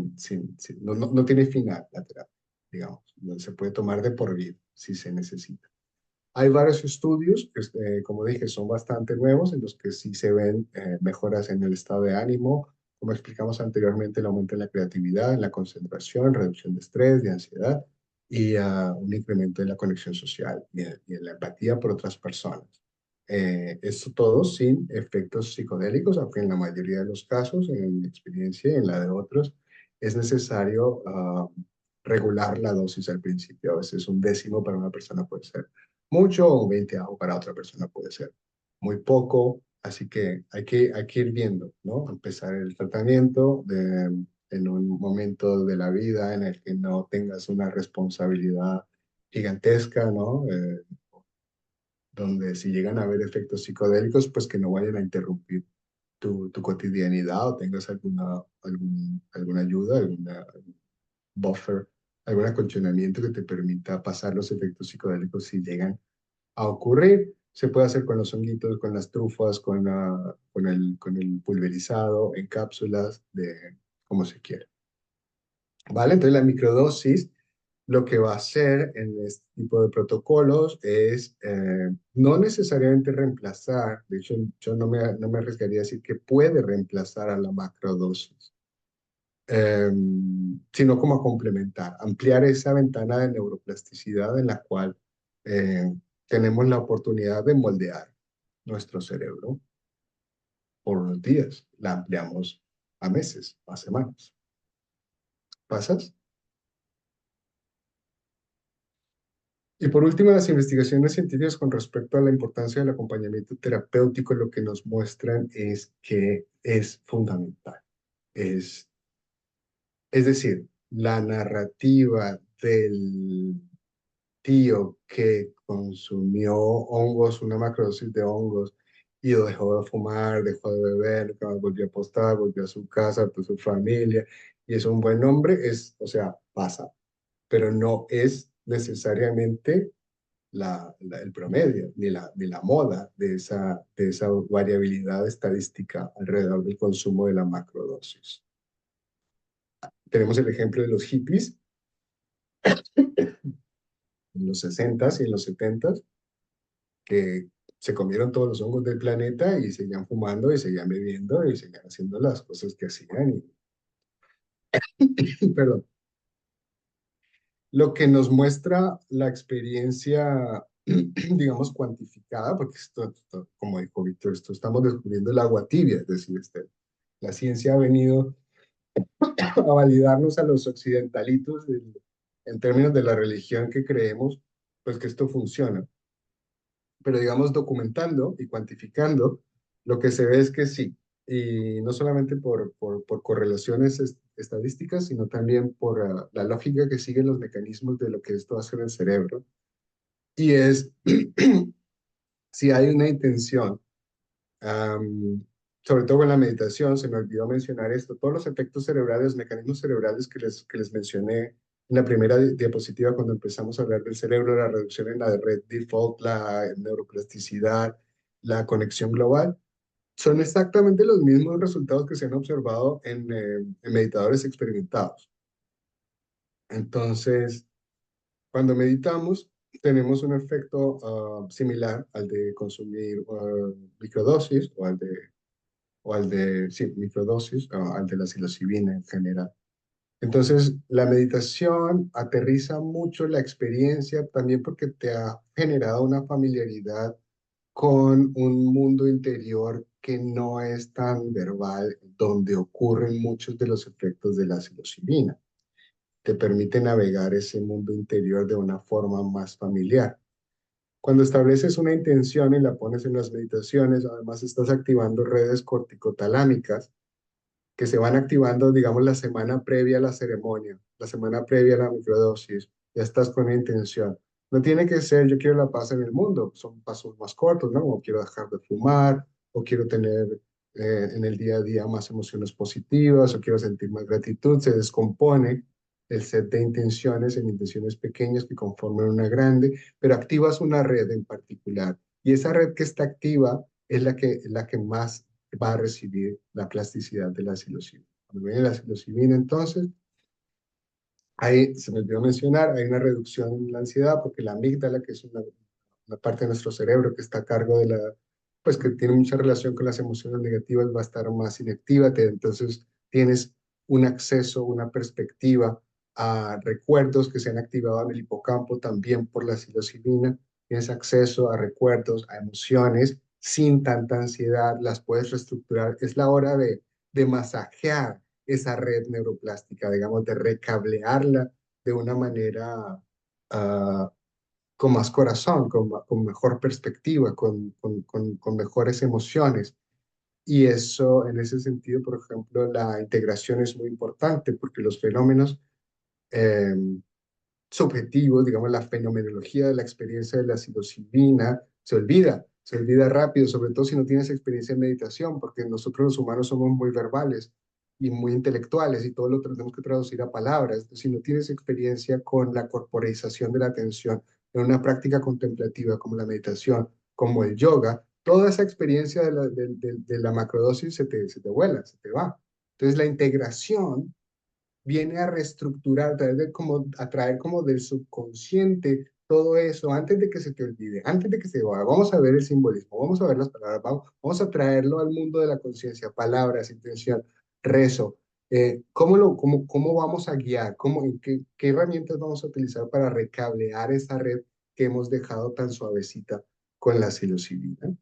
no tiene final la terapia, digamos. No se puede tomar de por vida si se necesita. Hay varios estudios que, como dije, son bastante nuevos en los que sí se ven mejoras en el estado de ánimo, como explicamos anteriormente, el aumento en la creatividad, en la concentración, reducción de estrés, de ansiedad y un incremento en la conexión social y en la empatía por otras personas. Esto todo sin efectos psicodélicos, aunque en la mayoría de los casos, en mi experiencia y en la de otros, es necesario regular la dosis al principio. A veces un décimo para una persona puede ser mucho, o un veinteavo para otra persona puede ser muy poco. Así que hay que ir viendo, ¿no? Empezar el tratamiento en un momento de la vida en el que no tengas una responsabilidad gigantesca, ¿no? Donde si llegan a haber efectos psicodélicos, pues que no vayan a interrumpir tu cotidianidad o tengas alguna ayuda, algún buffer, algún acolchonamiento que te permita pasar los efectos psicodélicos si llegan a ocurrir. Se puede hacer con los honguitos, con las trufas, con el pulverizado, en cápsulas, como se quiera. ¿Vale? Entonces la microdosis lo que va a hacer en este tipo de protocolos es no necesariamente reemplazar, de hecho yo no me arriesgaría a decir que puede reemplazar a la macrodosis, eh, sino como a complementar, ampliar esa ventana de neuroplasticidad en la cual eh, tenemos la oportunidad de moldear nuestro cerebro por unos días, la ampliamos a meses, a semanas. ¿Pasas? Y por último, las investigaciones científicas con respecto a la importancia del acompañamiento terapéutico lo que nos muestran es que es fundamental. Es, es decir, la narrativa del tío que consumió hongos, una macrodosis de hongos, y dejó de fumar, dejó de beber, nunca más volvió a apostar, volvió a su casa, a su familia, y es un buen hombre, o sea, pasa, pero no es necesariamente el promedio, ni la moda de esa variabilidad estadística alrededor del consumo de la macrodosis. Tenemos el ejemplo de los hippies en los 60s y en los 70s, que se comieron todos los hongos del planeta y seguían fumando y seguían bebiendo y seguían haciendo las cosas que hacían. Perdón. Lo que nos muestra la experiencia, digamos, cuantificada, porque como dijo Víctor, esto estamos descubriendo el agua tibia, es decir, la ciencia ha venido a validarnos a los occidentalitos en términos de la religión que creemos, pues que esto funciona. Pero digamos, documentando y cuantificando, lo que se ve es que sí, y no solamente por correlaciones estadísticas, sino también por la lógica que siguen los mecanismos de lo que esto hace en el cerebro. Y es, si hay una intención, um, sobre todo en la meditación, se me olvidó mencionar esto, todos los efectos cerebrales, mecanismos cerebrales que les mencioné en la primera diapositiva cuando empezamos a hablar del cerebro, la reducción en la red default, la neuroplasticidad, la conexión global, son exactamente los mismos resultados que se han observado en meditadores experimentados. Entonces, cuando meditamos, tenemos un efecto similar al de consumir microdosis sí, microdosis, al de la psilocibina en general. Entonces, la meditación aterriza mucho la experiencia también porque te ha generado una familiaridad con un mundo interior que no es tan verbal, donde ocurren muchos de los efectos de la psilocibina. Te permite navegar ese mundo interior de una forma más familiar. Cuando estableces una intención y la pones en las meditaciones, además estás activando redes corticotalámicas que se van activando, digamos, la semana previa a la ceremonia, la semana previa a la microdosis. Ya estás con una intención. No tiene que ser, yo quiero la paz en el mundo, son pasos más cortos, ¿no? O quiero dejar de fumar, o quiero tener en el día a día más emociones positivas, o quiero sentir más gratitud. Se descompone el set de intenciones en intenciones pequeñas que conforman una grande, pero activas una red en particular. Y esa red que está activa es la que más va a recibir la plasticidad de la psilocibina. Cuando viene la psilocibina, entonces, ahí se me olvidó mencionar, hay una reducción en la ansiedad porque la amígdala, que es una parte de nuestro cerebro que está a cargo de pues que tiene mucha relación con las emociones negativas, va a estar más inactiva, entonces tienes un acceso, una perspectiva a recuerdos que se han activado en el hipocampo también por la psilocibina, tienes acceso a recuerdos, a emociones, sin tanta ansiedad, las puedes reestructurar. Es la hora de masajear esa red neuroplástica, digamos, de recablearla de una manera con más corazón, con mejor perspectiva, con mejores emociones. Y eso, en ese sentido, por ejemplo, la integración es muy importante porque los fenómenos eh, subjetivos, digamos, la fenomenología de la experiencia de la psilocibina, se olvida rápido, sobre todo si no tienes experiencia en meditación, porque nosotros los humanos somos muy verbales y muy intelectuales y todo lo tenemos que traducir a palabras. Entonces, si no tienes experiencia con la corporalización de la atención en una práctica contemplativa como la meditación, como el yoga, toda esa experiencia de la macrodosis se te vuela, se te va. Entonces, la integración viene a reestructurar, a traer como del subconsciente todo eso antes de que se te olvide, antes de que se vaya. Vamos a ver el simbolismo, vamos a ver las palabras, vamos a traerlo al mundo de la conciencia, palabras, intención, rezo. ¿Cómo vamos a guiar? ¿Qué herramientas vamos a utilizar para recablear esa red que hemos dejado tan suavecita con la psilocibina?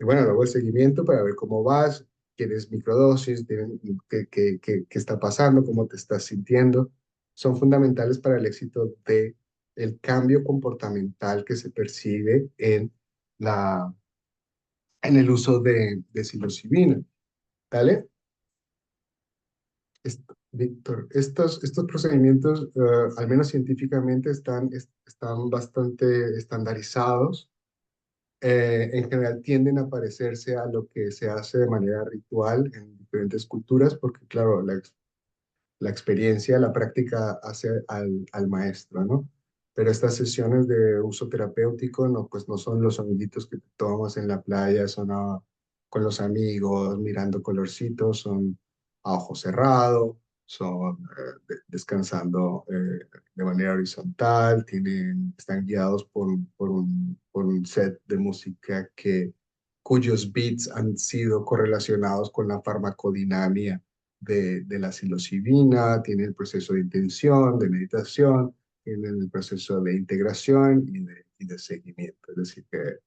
Y bueno, luego el seguimiento para ver cómo vas, quieres microdosis, qué está pasando, cómo te estás sintiendo, son fundamentales para el éxito de el cambio comportamental que se percibe la, en el uso de psilocibina. ¿Vale? Víctor, estos procedimientos, al menos científicamente, están bastante estandarizados. En general tienden a parecerse a lo que se hace de manera ritual en diferentes culturas, porque claro, la experiencia, la práctica hace al maestro, ¿no? Pero estas sesiones de uso terapéutico no, pues no son los amiguitos que tomamos en la playa, son con los amigos, mirando colorcitos, son a ojo cerrado, son descansando de manera horizontal, están guiados por un set de música cuyos beats han sido correlacionados con la farmacodinámica de la psilocibina, tiene el proceso de intención, de meditación, tiene el proceso de integración y de seguimiento. Es decir, que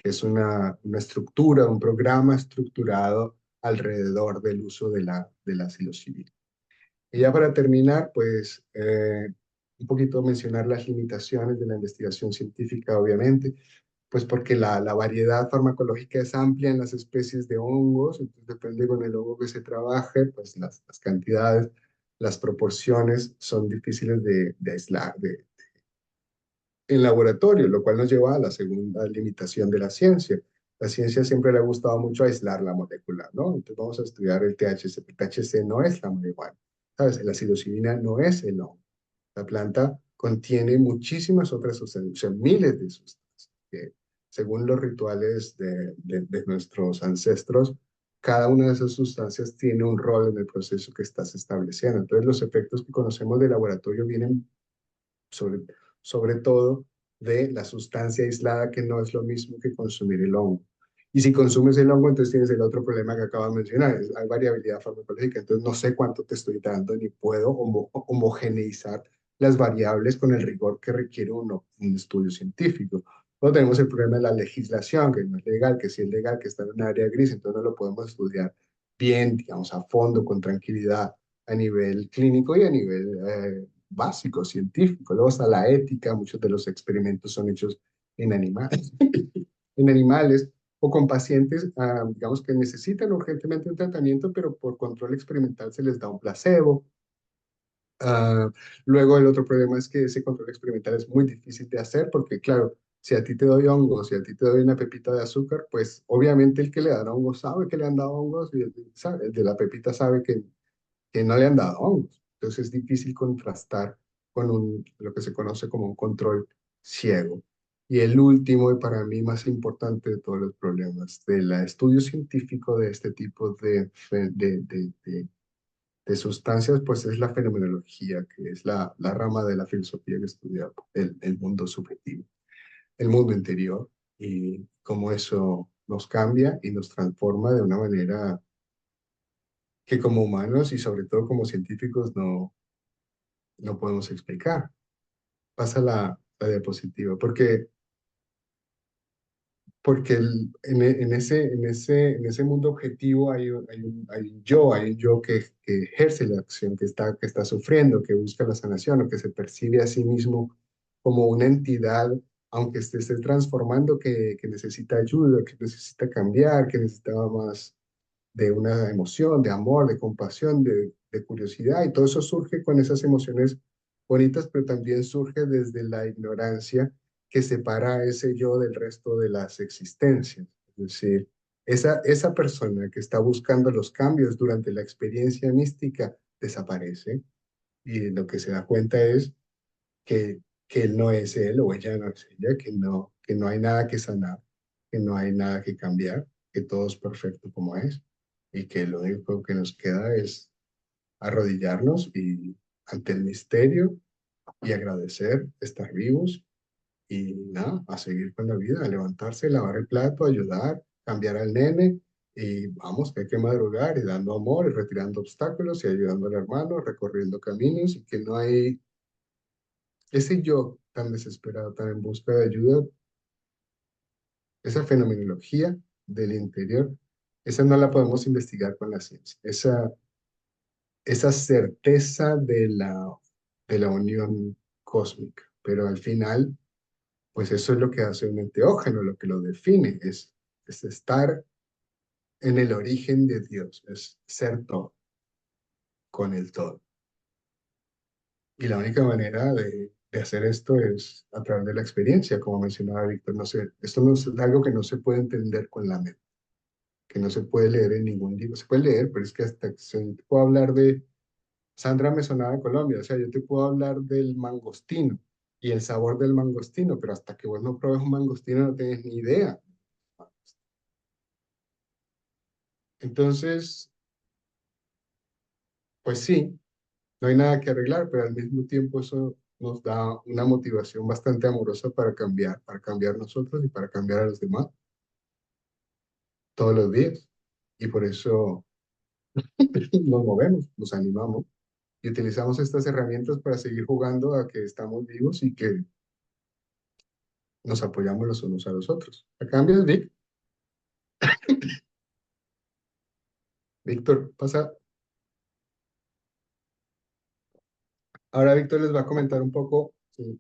es una estructura, un programa estructurado alrededor del uso de la psilocibina. Y ya para terminar, pues un poquito mencionar las limitaciones de la investigación científica, obviamente pues porque la variedad farmacológica es amplia en las especies de hongos, entonces depende con el hongo que se trabaje, pues las cantidades, las proporciones son difíciles de aislar en laboratorio, lo cual nos lleva a la segunda limitación de la ciencia. La ciencia siempre le ha gustado mucho aislar la molécula, ¿no? Entonces vamos a estudiar el THC. El THC no es la marihuana, ¿sabes? La psilocibina no es el hongo. La planta contiene muchísimas otras sustancias, o sea, miles de sustancias, que según los rituales de nuestros ancestros, cada una de esas sustancias tiene un rol en el proceso que estás estableciendo. Entonces, los efectos que conocemos de laboratorio vienen sobre, sobre todo de la sustancia aislada, que no es lo mismo que consumir el hongo. Y si consumes el hongo, entonces tienes el otro problema que acabo de mencionar, hay variabilidad farmacológica, entonces no sé cuánto te estoy dando ni puedo homogeneizar las variables con el rigor que requiere un estudio científico. Luego tenemos el problema de la legislación, que no es legal, que sí es legal, que está en un área gris, entonces no lo podemos estudiar bien, digamos, a fondo, con tranquilidad, a nivel clínico y a nivel básico, científico. Luego está la ética, muchos de los experimentos son hechos en animales, en animales o con pacientes, digamos, que necesitan urgentemente un tratamiento, pero por control experimental se les da un placebo. Luego el otro problema es que ese control experimental es muy difícil de hacer porque, claro, si a ti te doy hongos, si a ti te doy una pepita de azúcar, pues obviamente el que le da hongos sabe que le han dado hongos y el de la pepita sabe que no le han dado hongos. Entonces es difícil contrastar con lo que se conoce como un control ciego. Y el último, y para mí más importante de todos los problemas del estudio científico de este tipo de sustancias, pues es la fenomenología, que es la rama de la filosofía que estudia el mundo subjetivo, el mundo interior, y cómo eso nos cambia y nos transforma de una manera que como humanos y sobre todo como científicos no podemos explicar. Pasa la diapositiva, porque porque en ese mundo objetivo hay un yo que ejerce la acción, que está sufriendo, que busca la sanación o que se percibe a sí mismo como una entidad, aunque esté transformando, que necesita ayuda, que necesita cambiar, que necesita más de una emoción, de amor, de compasión, de curiosidad, y todo eso surge con esas emociones bonitas, pero también surge desde la ignorancia que separa a ese yo del resto de las existencias. Es decir, esa persona que está buscando los cambios durante la experiencia mística desaparece y lo que se da cuenta es que, que él no es él o ella no es ella, que no hay nada que sanar, que no hay nada que cambiar, que todo es perfecto como es y que lo único que nos queda es arrodillarnos y ante el misterio y agradecer estar vivos y nada, a seguir con la vida, a levantarse, lavar el plato, ayudar, cambiar al nene y vamos, que hay que madrugar y dando amor y retirando obstáculos y ayudando al hermano, recorriendo caminos y que no hay ese yo tan desesperado, tan en busca de ayuda, esa fenomenología del interior, esa no la podemos investigar con la ciencia. Esa certeza de la unión cósmica. Pero al final, pues eso es lo que hace un enteógeno, lo que lo define, es estar en el origen de Dios, es ser todo con el todo. Y la única manera de hacer esto es a través de la experiencia, como mencionaba Víctor. No sé, esto no es algo que no se puede entender con la mente, que no se puede leer en ningún libro. Se puede leer, pero es que hasta que se puedo hablar de Sandra me sonaba de Colombia, o sea, yo te puedo hablar del mangostino y el sabor del mangostino, pero hasta que vos no pruebes un mangostino no tienes ni idea. Entonces, pues sí, no hay nada que arreglar, pero al mismo tiempo eso nos da una motivación bastante amorosa para cambiar nosotros y para cambiar a los demás todos los días. Y por eso nos movemos, nos animamos y utilizamos estas herramientas para seguir jugando a que estamos vivos y que nos apoyamos los unos a los otros. A cambio, Vic, Víctor, pasa. Ahora Víctor les va a comentar un poco, si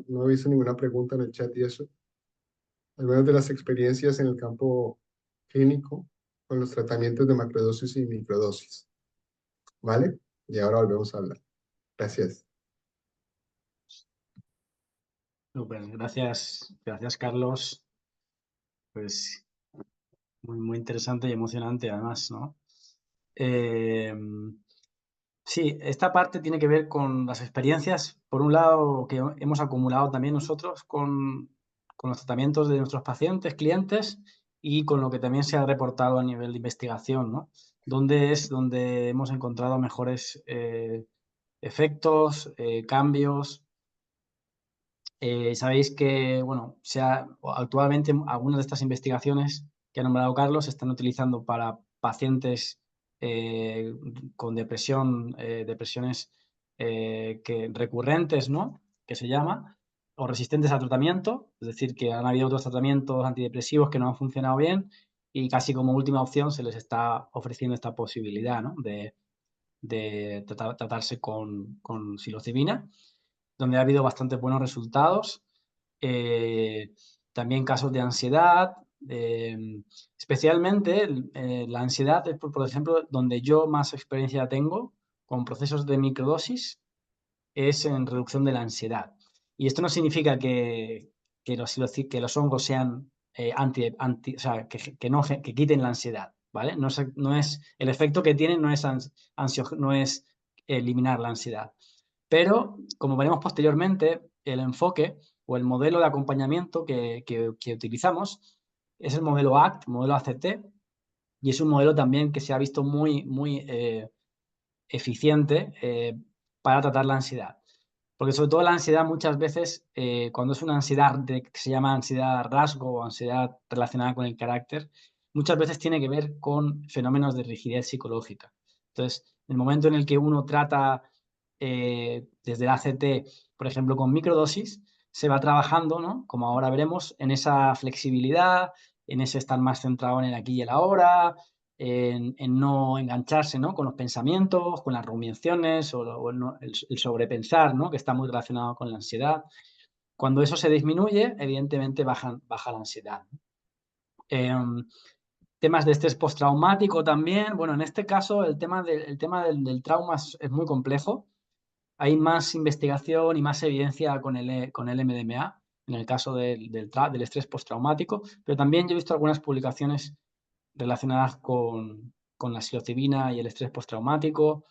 no he visto ninguna pregunta en el chat y eso, algunas de las experiencias en el campo clínico con los tratamientos de macrodosis y microdosis, ¿vale? Y ahora volvemos a hablar. Gracias. Súper, gracias Carlos. Pues muy interesante y emocionante además, ¿no? Eh, sí, esta parte tiene que ver con las experiencias, por un lado, que hemos acumulado también nosotros con los tratamientos de nuestros pacientes, clientes, y con lo que también se ha reportado a nivel de investigación, ¿no? Donde hemos encontrado mejores efectos, cambios. Sabéis que, bueno, actualmente algunas de estas investigaciones que ha nombrado Carlos se están utilizando para pacientes con depresiones recurrentes, ¿no? Que se llama, o resistentes al tratamiento, es decir, que han habido otros tratamientos antidepresivos que no han funcionado bien y casi como última opción se les está ofreciendo esta posibilidad, ¿no? De tratarse con psilocibina, donde ha habido bastante buenos resultados. Eh, También casos de ansiedad, especialmente la ansiedad es, por ejemplo, donde yo más experiencia tengo con procesos de microdosis es en reducción de la ansiedad. Y esto no significa que los hongos sean o sea, que quiten la ansiedad, ¿vale? No es, el efecto que tienen no es eliminar la ansiedad. Pero, como veremos posteriormente, el enfoque o el modelo de acompañamiento que utilizamos es el modelo ACT, modelo ACT, y es un modelo también que se ha visto muy eficiente para tratar la ansiedad. Porque sobre todo la ansiedad muchas veces, cuando es una ansiedad que se llama ansiedad rasgo o ansiedad relacionada con el carácter, muchas veces tiene que ver con fenómenos de rigidez psicológica. Entonces, en el momento en el que uno trata desde el ACT, por ejemplo, con microdosis, se va trabajando, ¿no? Como ahora veremos, en esa flexibilidad, en ese estar más centrado en el aquí y el ahora, en no engancharse, ¿no? Con los pensamientos, con las rumiaciones o el sobrepensar, ¿no? Que está muy relacionado con la ansiedad. Cuando eso se disminuye, evidentemente baja la ansiedad. Em, Temas de estrés postraumático también. Bueno, en este caso el tema del trauma es muy complejo. Hay más investigación y más evidencia con el MDMA, en el caso del estrés postraumático, pero también yo he visto algunas publicaciones relacionadas con la psilocibina y el estrés postraumático.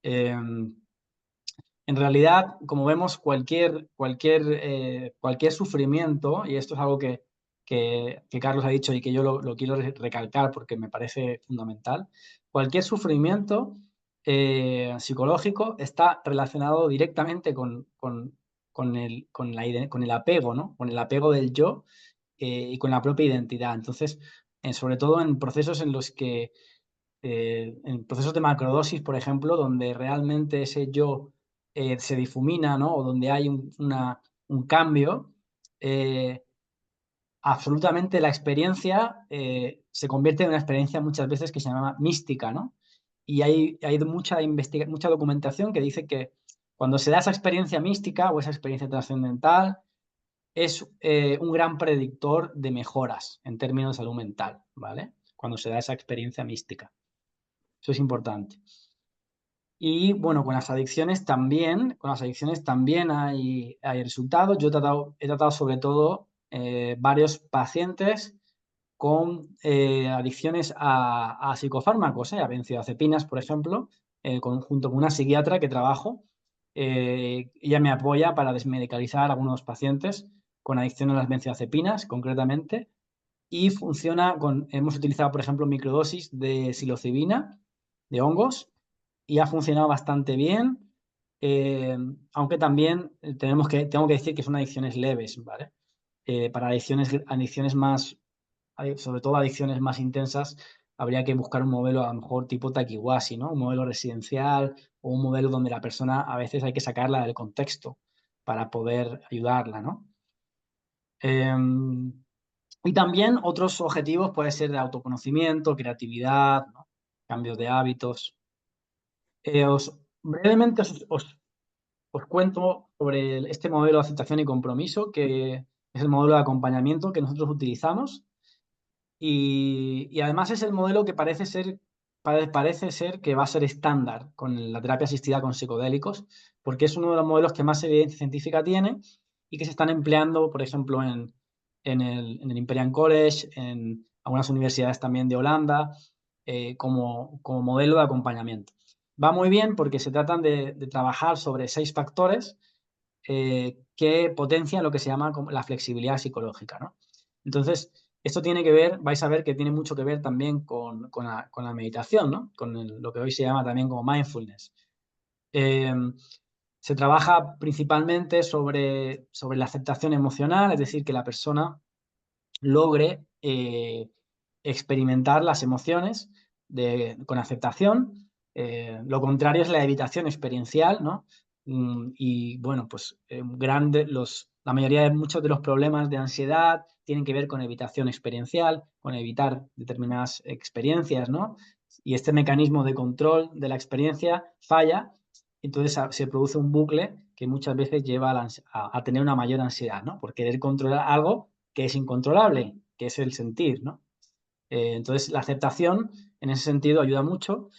Eh, en realidad, como vemos, cualquier sufrimiento, y esto es algo que Carlos ha dicho y que yo lo quiero recalcar porque me parece fundamental, cualquier sufrimiento psicológico está relacionado directamente con el apego, ¿no? Con el apego del yo y con la propia identidad. Entonces, sobre todo en procesos en procesos de macrodosis, por ejemplo, donde realmente ese yo se difumina, ¿no? O donde hay un cambio, eh, absolutamente la experiencia se convierte en una experiencia muchas veces que se llama mística, ¿no? Y hay mucha documentación que dice que cuando se da esa experiencia mística o esa experiencia trascendental, es un gran predictor de mejoras en términos de salud mental, ¿vale? Cuando se da esa experiencia mística. Eso es importante. Y bueno, con las adicciones también hay resultados. Yo he tratado sobre todo varios pacientes con adicciones a psicofármacos, a benzodiazepinas, por ejemplo, junto con una psiquiatra que trabajo. Ella me apoya para desmedicalizar a algunos pacientes con adicción a las benzodiazepinas, concretamente, y hemos utilizado, por ejemplo, microdosis de psilocibina, de hongos, y ha funcionado bastante bien, eh, aunque también tengo que decir que son adicciones leves, ¿vale? Para adicciones más, sobre todo adicciones más intensas, habría que buscar un modelo a lo mejor tipo Takiwasi, ¿no? Un modelo residencial o un modelo donde la persona a veces hay que sacarla del contexto para poder ayudarla, ¿no? Y también otros objetivos pueden ser de autoconocimiento, creatividad, ¿no? Cambios de hábitos. Brevemente os cuento sobre este modelo de aceptación y compromiso, que es el modelo de acompañamiento que nosotros utilizamos y además es el modelo que parece ser que va a ser estándar con la terapia asistida con psicodélicos, porque es uno de los modelos que más evidencia científica tiene y que se están empleando, por ejemplo, en el Imperial College, en algunas universidades también de Holanda, como modelo de acompañamiento. Va muy bien porque se tratan de trabajar sobre 6 factores que potencian lo que se llama como la flexibilidad psicológica, ¿no? Entonces, esto tiene que ver, vais a ver que tiene mucho que ver también con la meditación, ¿no? Lo que hoy se llama también como mindfulness. Eh, Se trabaja principalmente sobre la aceptación emocional, es decir, que la persona logre experimentar las emociones con aceptación. Lo contrario es la evitación experiencial, ¿no? Y bueno, pues muchos de los problemas de ansiedad tienen que ver con evitación experiencial, con evitar determinadas experiencias, ¿no? Y este mecanismo de control de la experiencia falla, entonces se produce un bucle que muchas veces lleva a tener una mayor ansiedad, ¿no? Por querer controlar algo que es incontrolable, que es el sentir, ¿no? Entonces, la aceptación en ese sentido ayuda mucho.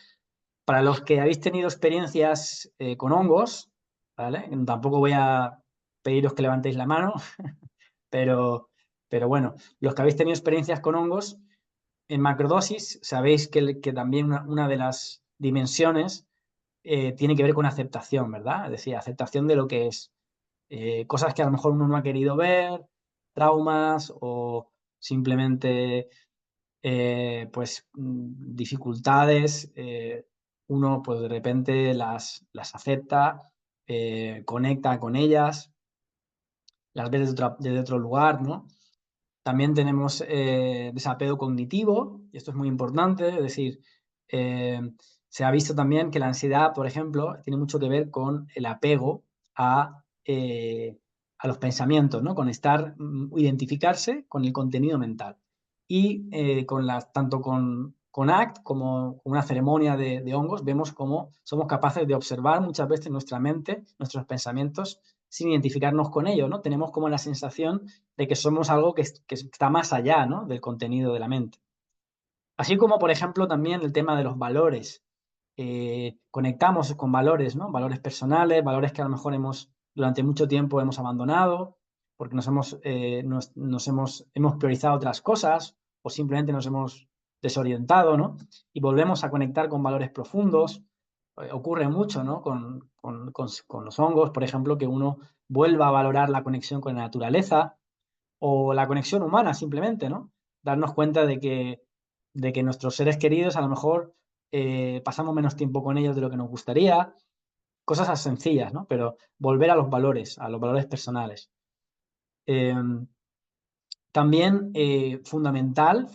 Para los que habéis tenido experiencias con hongos, ¿vale? Tampoco voy a pediros que levantéis la mano, pero, pero bueno, los que habéis tenido experiencias con hongos, en macrodosis sabéis que también una de las dimensiones tiene que ver con aceptación, ¿verdad? Es decir, aceptación de lo que es. Cosas que a lo mejor uno no ha querido ver, traumas o simplemente pues dificultades, uno pues de repente las acepta, conecta con ellas, las ve desde otro lugar, ¿no? También tenemos desapego cognitivo, y esto es muy importante, es decir, eh, se ha visto también que la ansiedad, por ejemplo, tiene mucho que ver con el apego a a los pensamientos, ¿no? Con identificarse con el contenido mental. Y tanto con ACT como con una ceremonia de hongos, vemos cómo somos capaces de observar muchas veces nuestra mente, nuestros pensamientos, sin identificarnos con ellos, ¿no? Tenemos como la sensación de que somos algo que está más allá, ¿no? Del contenido de la mente. Así como, por ejemplo, también el tema de los valores. Conectamos con valores, ¿no? Valores personales, valores que a lo mejor durante mucho tiempo hemos abandonado porque hemos priorizado otras cosas o simplemente nos hemos desorientado, ¿no? Y volvemos a conectar con valores profundos. Ocurre mucho, ¿no? Con los hongos, por ejemplo, que uno vuelva a valorar la conexión con la naturaleza o la conexión humana simplemente, ¿no? Darnos cuenta de que nuestros seres queridos a lo mejor pasamos menos tiempo con ellos de lo que nos gustaría, cosas sencillas, ¿no? Pero volver a los valores personales. Eh, También fundamental,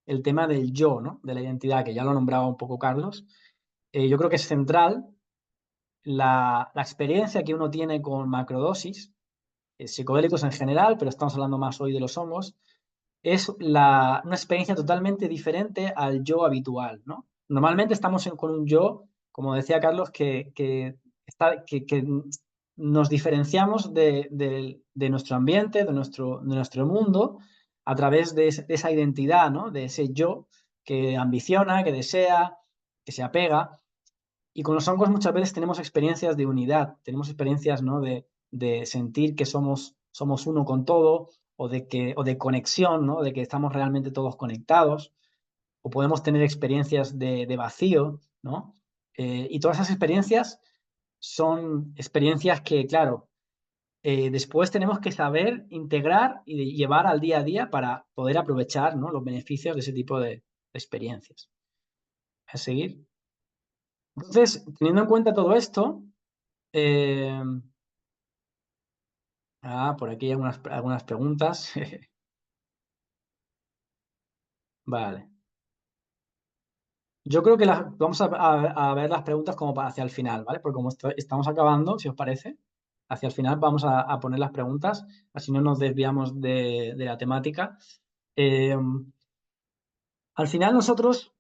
el tema del yo, ¿no? De la identidad, que ya lo nombraba un poco Carlos. Yo creo que es central la experiencia que uno tiene con macrodosis, psicodélicos en general, pero estamos hablando más hoy de los hongos, es una experiencia totalmente diferente al yo habitual, ¿no? Normalmente estamos con un yo, como decía Carlos, que nos diferenciamos de nuestro ambiente, de nuestro mundo, a través de esa identidad, ¿no? De ese yo que ambiciona, que desea, que se apega. Y con los hongos muchas veces tenemos experiencias de unidad, tenemos experiencias, ¿no? de sentir que somos uno con todo, o de conexión, ¿no? De que estamos realmente todos conectados, o podemos tener experiencias de vacío, ¿no? Y todas esas experiencias son experiencias que, claro, después tenemos que saber integrar y llevar al día a día para poder aprovechar, ¿no? Los beneficios de ese tipo de experiencias. ¿A seguir? Entonces, teniendo en cuenta todo esto, eh, por aquí hay algunas preguntas. Vale. Yo creo que vamos a ver las preguntas como para hacia el final, ¿vale? Porque como estamos acabando, si os parece, hacia el final vamos a poner las preguntas, así no nos desviamos de la temática. Eh, Al final nosotros,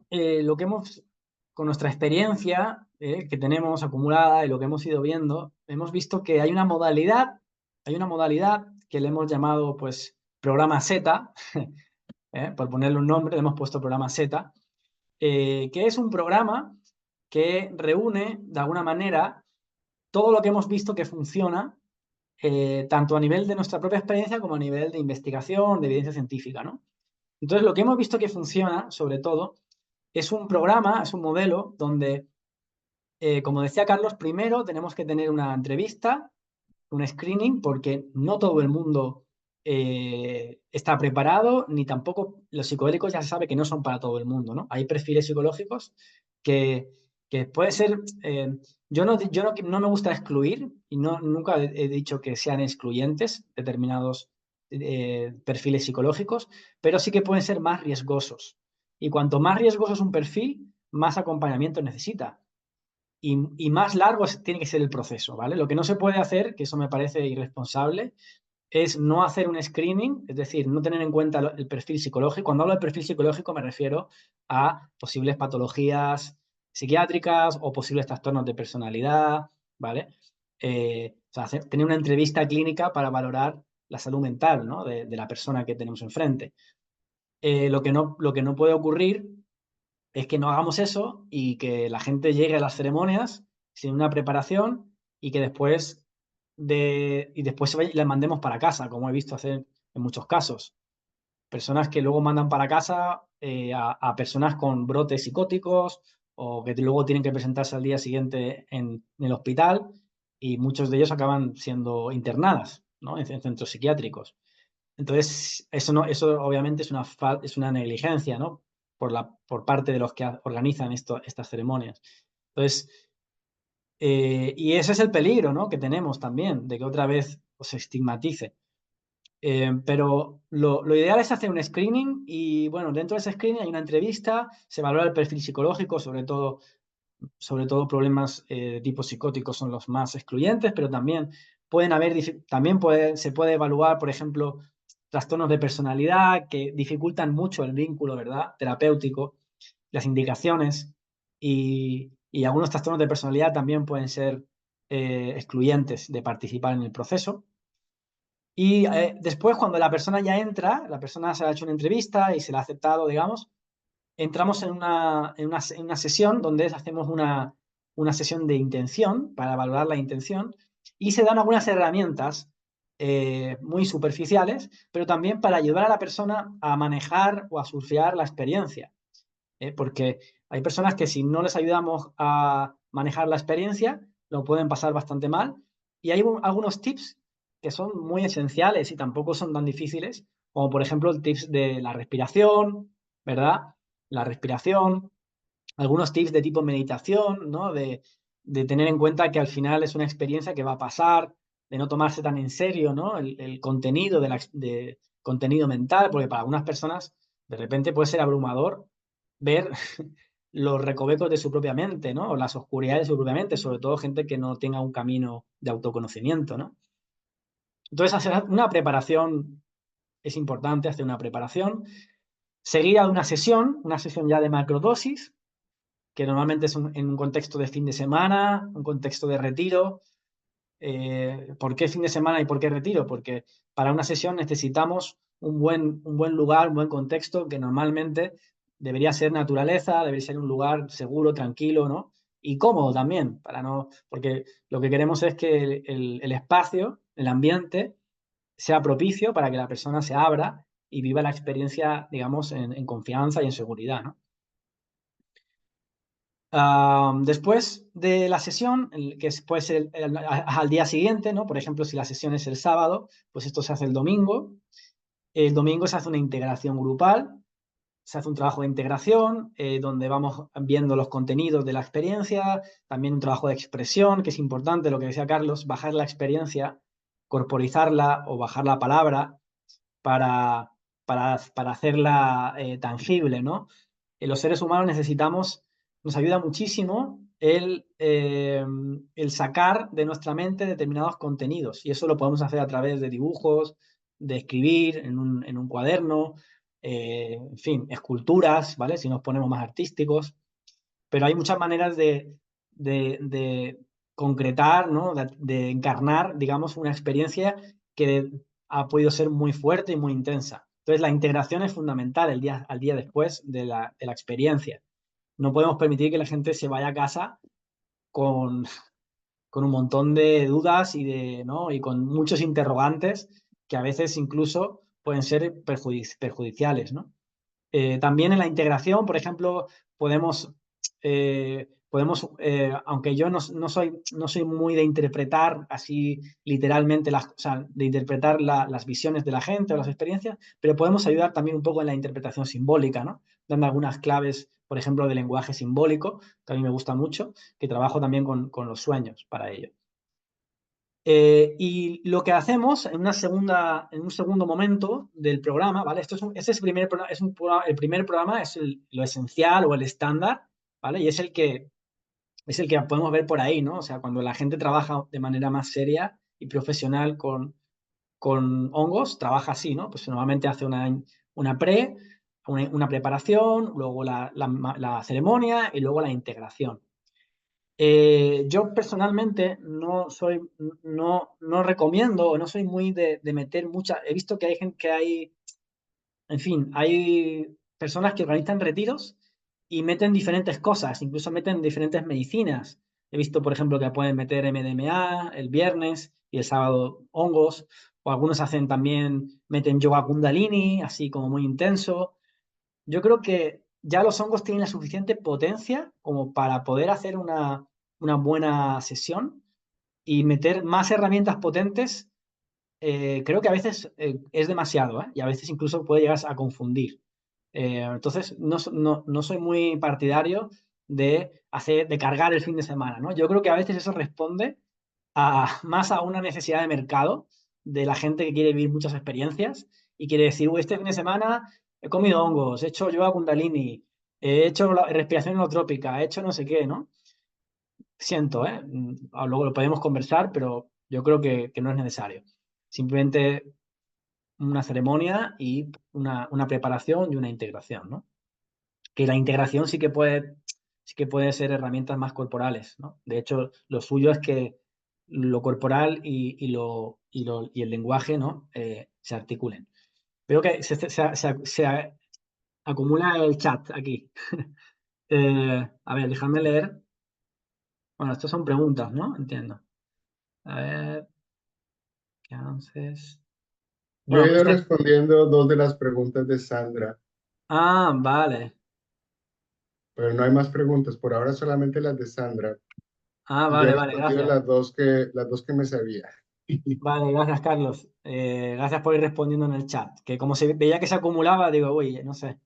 con nuestra experiencia que tenemos acumulada y lo que hemos ido viendo, hemos visto que hay una modalidad que le hemos llamado, pues, programa Z, por ponerle un nombre, le hemos puesto programa Z, que es un programa que reúne, de alguna manera, todo lo que hemos visto que funciona, tanto a nivel de nuestra propia experiencia como a nivel de investigación, de evidencia científica, ¿no? Entonces, lo que hemos visto que funciona, sobre todo, es un programa, es un modelo donde, como decía Carlos, primero tenemos que tener una entrevista, un screening, porque no todo el mundo está preparado, ni tampoco los psicodélicos ya se sabe que no son para todo el mundo, ¿no? Hay perfiles psicológicos que, que puede ser, yo no me gusta excluir y nunca he dicho que sean excluyentes determinados perfiles psicológicos, pero sí que pueden ser más riesgosos. Y cuanto más riesgoso es un perfil, más acompañamiento necesita y más largo tiene que ser el proceso, ¿vale? Lo que no se puede hacer, que eso me parece irresponsable, es no hacer un screening, es decir, no tener en cuenta el perfil psicológico. Cuando hablo de perfil psicológico me refiero a posibles patologías psiquiátricas o posibles trastornos de personalidad, ¿vale? O sea, tener una entrevista clínica para valorar la salud mental, ¿no? de la persona que tenemos enfrente. Lo que no puede ocurrir es que no hagamos eso y que la gente llegue a las ceremonias sin una preparación y que después la mandemos para casa, como he visto hacer en muchos casos. Personas que luego mandan para casa a personas con brotes psicóticos o que luego tienen que presentarse al día siguiente en el hospital, y muchos de ellos acaban siendo internadas, ¿no? en centros psiquiátricos. Entonces, eso, no, eso obviamente es una negligencia, ¿no? Por parte de los que organizan estas ceremonias. Entonces, y ese es el peligro, ¿no? Que tenemos también, de que otra vez se estigmatice. Pero lo ideal es hacer un screening y, bueno, dentro de ese screening hay una entrevista, se valora el perfil psicológico, sobre todo problemas de tipo psicótico son los más excluyentes, pero también Pueden haber, también se puede evaluar, por ejemplo, trastornos de personalidad que dificultan mucho el vínculo, ¿verdad? Terapéutico, las indicaciones y algunos trastornos de personalidad también pueden ser excluyentes de participar en el proceso. Y después, cuando la persona ya entra, la persona se ha hecho una entrevista y se la ha aceptado, digamos, entramos en una sesión donde hacemos una sesión de intención para valorar la intención y se dan algunas herramientas muy superficiales, pero también para ayudar a la persona a manejar o a surfear la experiencia. Porque hay personas que si no les ayudamos a manejar la experiencia, lo pueden pasar bastante mal. Y hay algunos tips que son muy esenciales y tampoco son tan difíciles, como por ejemplo el tips de la respiración, ¿verdad? La respiración, algunos tips de tipo meditación, ¿no? De tener en cuenta que al final es una experiencia que va a pasar, de no tomarse tan en serio, ¿no? El contenido de contenido mental, porque para algunas personas de repente puede ser abrumador ver los recovecos de su propia mente, ¿no? O las oscuridades de su propia mente, sobre todo gente que no tenga un camino de autoconocimiento, ¿no? Entonces, hacer una preparación es importante, hacer una preparación, seguida de una sesión ya de macrodosis, que normalmente es en un contexto de fin de semana, un contexto de retiro. ¿Por qué fin de semana y por qué retiro? Porque para una sesión necesitamos un buen lugar, un buen contexto que normalmente debería ser naturaleza, debería ser un lugar seguro, tranquilo, ¿no? Y cómodo también, porque lo que queremos es que el espacio, el ambiente, sea propicio para que la persona se abra y viva la experiencia, digamos, en confianza y en seguridad, ¿no? Después de la sesión, puede ser al día siguiente, ¿no? Por ejemplo, si la sesión es el sábado, pues esto se hace el domingo. El domingo se hace una integración grupal, se hace un trabajo de integración donde vamos viendo los contenidos de la experiencia, también un trabajo de expresión, que es importante, lo que decía Carlos, bajar la experiencia, corporizarla o bajar la palabra para, para hacerla tangible, ¿no? Los seres humanos nos ayuda muchísimo el sacar de nuestra mente determinados contenidos y eso lo podemos hacer a través de dibujos, de escribir en un cuaderno, en fin, esculturas, ¿vale? Si nos ponemos más artísticos, pero hay muchas maneras de concretar, ¿no? De encarnar, digamos, una experiencia que ha podido ser muy fuerte y muy intensa. Entonces, la integración es fundamental al día después de la experiencia. No podemos permitir que la gente se vaya a casa con, con un montón de dudas ¿no? Y con muchos interrogantes que a veces incluso pueden ser perjudiciales, ¿no? También en la integración, por ejemplo, aunque yo no soy muy de interpretar así literalmente, o sea, de interpretar las visiones de la gente o las experiencias, pero podemos ayudar también un poco en la interpretación simbólica, ¿no? Dando algunas claves, por ejemplo, de lenguaje simbólico, que a mí me gusta mucho, que trabajo también con los sueños para ello. Y lo que hacemos en un segundo momento del programa, ¿vale? Este es el primer programa, el primer programa es lo esencial o el estándar, ¿vale? Y es el que podemos ver por ahí, ¿no? O sea, cuando la gente trabaja de manera más seria y profesional con hongos, trabaja así, ¿no? Pues normalmente hace una preparación, luego la ceremonia y luego la integración. Yo personalmente no recomiendo o no soy muy de meter mucha. He visto que hay gente en fin, hay personas que organizan retiros y meten diferentes cosas, incluso meten diferentes medicinas. He visto, por ejemplo, que pueden meter MDMA el viernes y el sábado hongos, o algunos meten yoga kundalini, así como muy intenso. Yo creo que ya los hongos tienen la suficiente potencia como para poder hacer una buena sesión y meter más herramientas potentes. Creo que a veces es demasiado, ¿eh? Y a veces incluso puede llegar a confundir. Entonces, no soy muy partidario de cargar el fin de semana, ¿no? Yo creo que a veces eso responde más a una necesidad de mercado de la gente que quiere vivir muchas experiencias y quiere decir, "Uy, este fin de semana he comido hongos, he hecho yoga kundalini, he hecho respiración holotrópica, he hecho no sé qué, ¿no? Siento, ¿eh? Luego lo podemos conversar, pero Yo creo que no es necesario. Simplemente una ceremonia y una preparación y una integración, ¿no? Que la integración sí que puede ser herramientas más corporales, ¿no? De hecho, lo suyo es que lo corporal y el lenguaje, ¿no? Se articulen. Veo que se acumula el chat aquí. A ver, déjame leer. Bueno, estas son preguntas, ¿no? Entiendo. A ver, ¿qué haces? Yo Bueno, he ido respondiendo dos de las preguntas de Sandra, ah, vale. pero no hay más preguntas. Por ahora solamente las de Sandra. Ah, Y yo he vale, vale, respondido gracias. las dos que me sabía. Vale, gracias, Carlos. Gracias por ir respondiendo en el chat. Que como se veía que se acumulaba, digo, uy, no sé.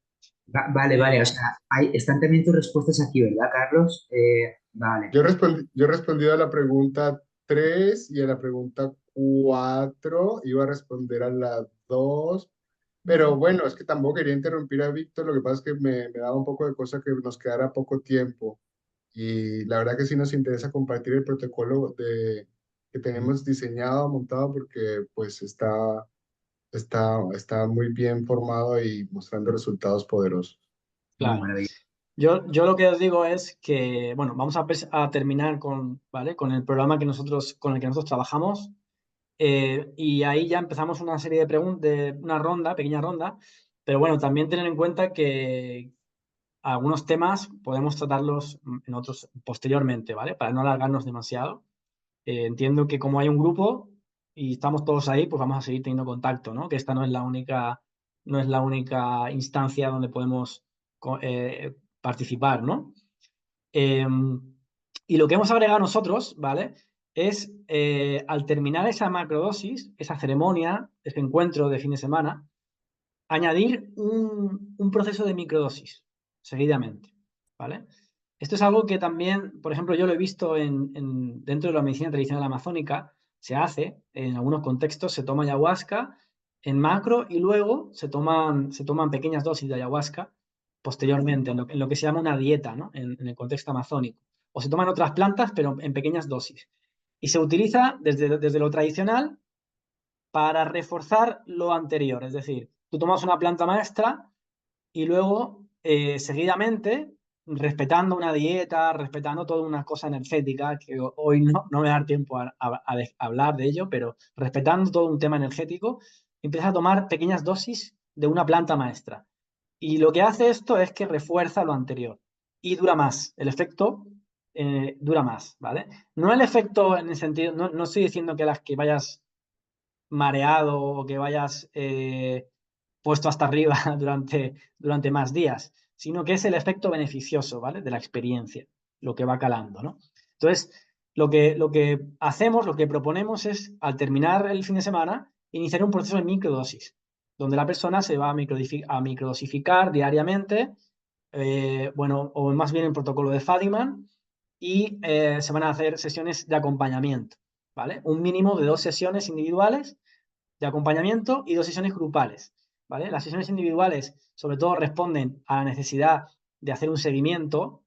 Vale, vale, o Eh, sea, están también tus respuestas aquí, ¿verdad, Carlos? Vale. Yo he respondido a la pregunta 3 y a la pregunta 4. Iba a responder a la 2. Pero bueno, es que tampoco quería interrumpir a Víctor. Lo que pasa es que me daba un poco de cosa que nos quedara poco tiempo. Y la verdad que sí nos interesa compartir el protocolo que tenemos diseñado, montado, porque pues está muy bien formado y mostrando resultados poderosos. No, claro. maravilloso. Yo lo que os digo es que, bueno, vamos a terminar con, ¿vale? Con el programa con el que nosotros trabajamos. Y ahí ya empezamos una serie de preguntas, de una ronda, pequeña ronda. Pero bueno, también tener en cuenta que algunos temas podemos tratarlos en otros posteriormente, ¿vale? Para no alargarnos demasiado. Entiendo que como hay un grupo y estamos todos ahí, pues vamos a seguir teniendo contacto, ¿no? Que esta no es la única instancia donde podemos participar, ¿no? Eh, y lo que hemos agregado nosotros, ¿vale? Es al terminar esa macrodosis, esa ceremonia, ese encuentro de fin de semana, añadir un proceso de microdosis seguidamente, ¿vale? Esto es algo que también, por ejemplo, yo lo he visto dentro de la medicina tradicional amazónica, se hace, en algunos contextos se toma ayahuasca en macro y luego se toman pequeñas dosis de ayahuasca posteriormente, en lo que se llama una dieta, ¿no? En el contexto amazónico. O se toman otras plantas, pero en pequeñas dosis. Y se utiliza desde lo tradicional para reforzar lo anterior. Es decir, tú tomas una planta maestra y luego, seguidamente, respetando una dieta, respetando toda una cosa energética, que hoy no me va a dar tiempo a hablar de ello, pero respetando todo un tema energético, empiezas a tomar pequeñas dosis de una planta maestra. Y lo que hace esto es que refuerza lo anterior y dura más. El efecto dura más, ¿vale? No el efecto en el sentido, no estoy diciendo que las que vayas mareado o que vayas puesto hasta arriba durante más días, sino que es el efecto beneficioso, ¿vale? De la experiencia, lo que va calando, ¿no? Entonces, lo que hacemos, lo que proponemos es, al terminar el fin de semana, iniciar un proceso de microdosis, donde la persona se va a microdosificar diariamente, bueno, o más bien el protocolo de Fadiman, y se van a hacer sesiones de acompañamiento, ¿vale? Un mínimo de 2 sesiones individuales de acompañamiento y 2 sesiones grupales, ¿vale? Las sesiones individuales sobre todo responden a la necesidad de hacer un seguimiento,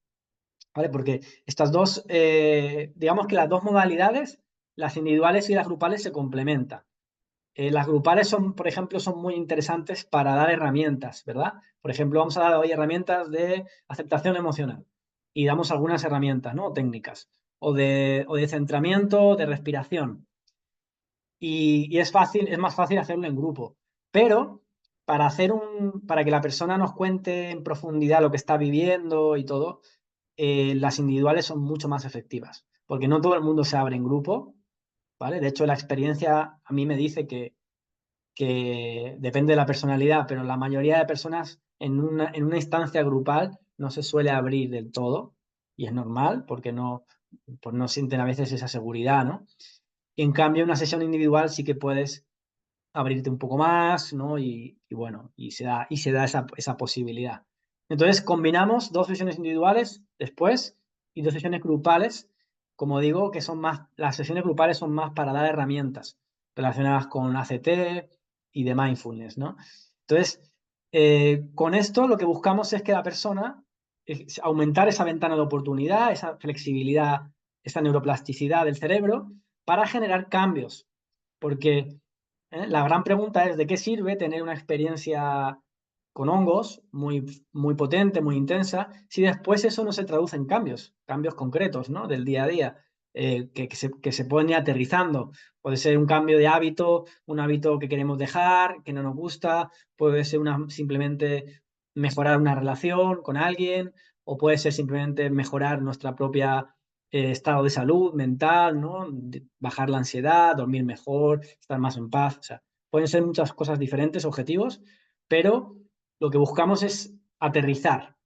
¿vale? Porque estas dos, digamos que las dos modalidades, las individuales y las grupales, se complementan. Las grupales son, por ejemplo, son muy interesantes para dar herramientas, ¿verdad? Por ejemplo, vamos a dar hoy herramientas de aceptación emocional y damos algunas herramientas, ¿no? Técnicas o de centramiento, de respiración y es más fácil hacerlo en grupo. Pero para que la persona nos cuente en profundidad lo que está viviendo y todo, las individuales son mucho más efectivas, porque no todo el mundo se abre en grupo, ¿vale? De hecho, la experiencia a mí me dice que depende de la personalidad, pero la mayoría de personas en una instancia grupal no se suele abrir del todo, y es normal, porque pues no sienten a veces esa seguridad, ¿no? En cambio, en una sesión individual sí que puedes abrirte un poco más, ¿no? Y bueno, y se da esa posibilidad. Entonces, combinamos 2 sesiones individuales después y 2 sesiones grupales, como digo, las sesiones grupales son más para dar herramientas relacionadas con ACT y de mindfulness, ¿no? Entonces, con esto lo que buscamos es que la persona, aumentar esa ventana de oportunidad, esa flexibilidad, esa neuroplasticidad del cerebro, para generar cambios. Porque la gran pregunta es, ¿de qué sirve tener una experiencia con hongos muy, muy potente, muy intensa, si después eso no se traduce en cambios, cambios concretos, ¿no? Del día a día, que se pueden ir aterrizando? Puede ser un cambio de hábito, un hábito que queremos dejar, que no nos gusta, puede ser simplemente mejorar una relación con alguien, o puede ser simplemente mejorar nuestra propia estado de salud mental, ¿no? Bajar la ansiedad, dormir mejor, estar más en paz. O sea, pueden ser muchas cosas diferentes, objetivos, pero lo que buscamos es aterrizar,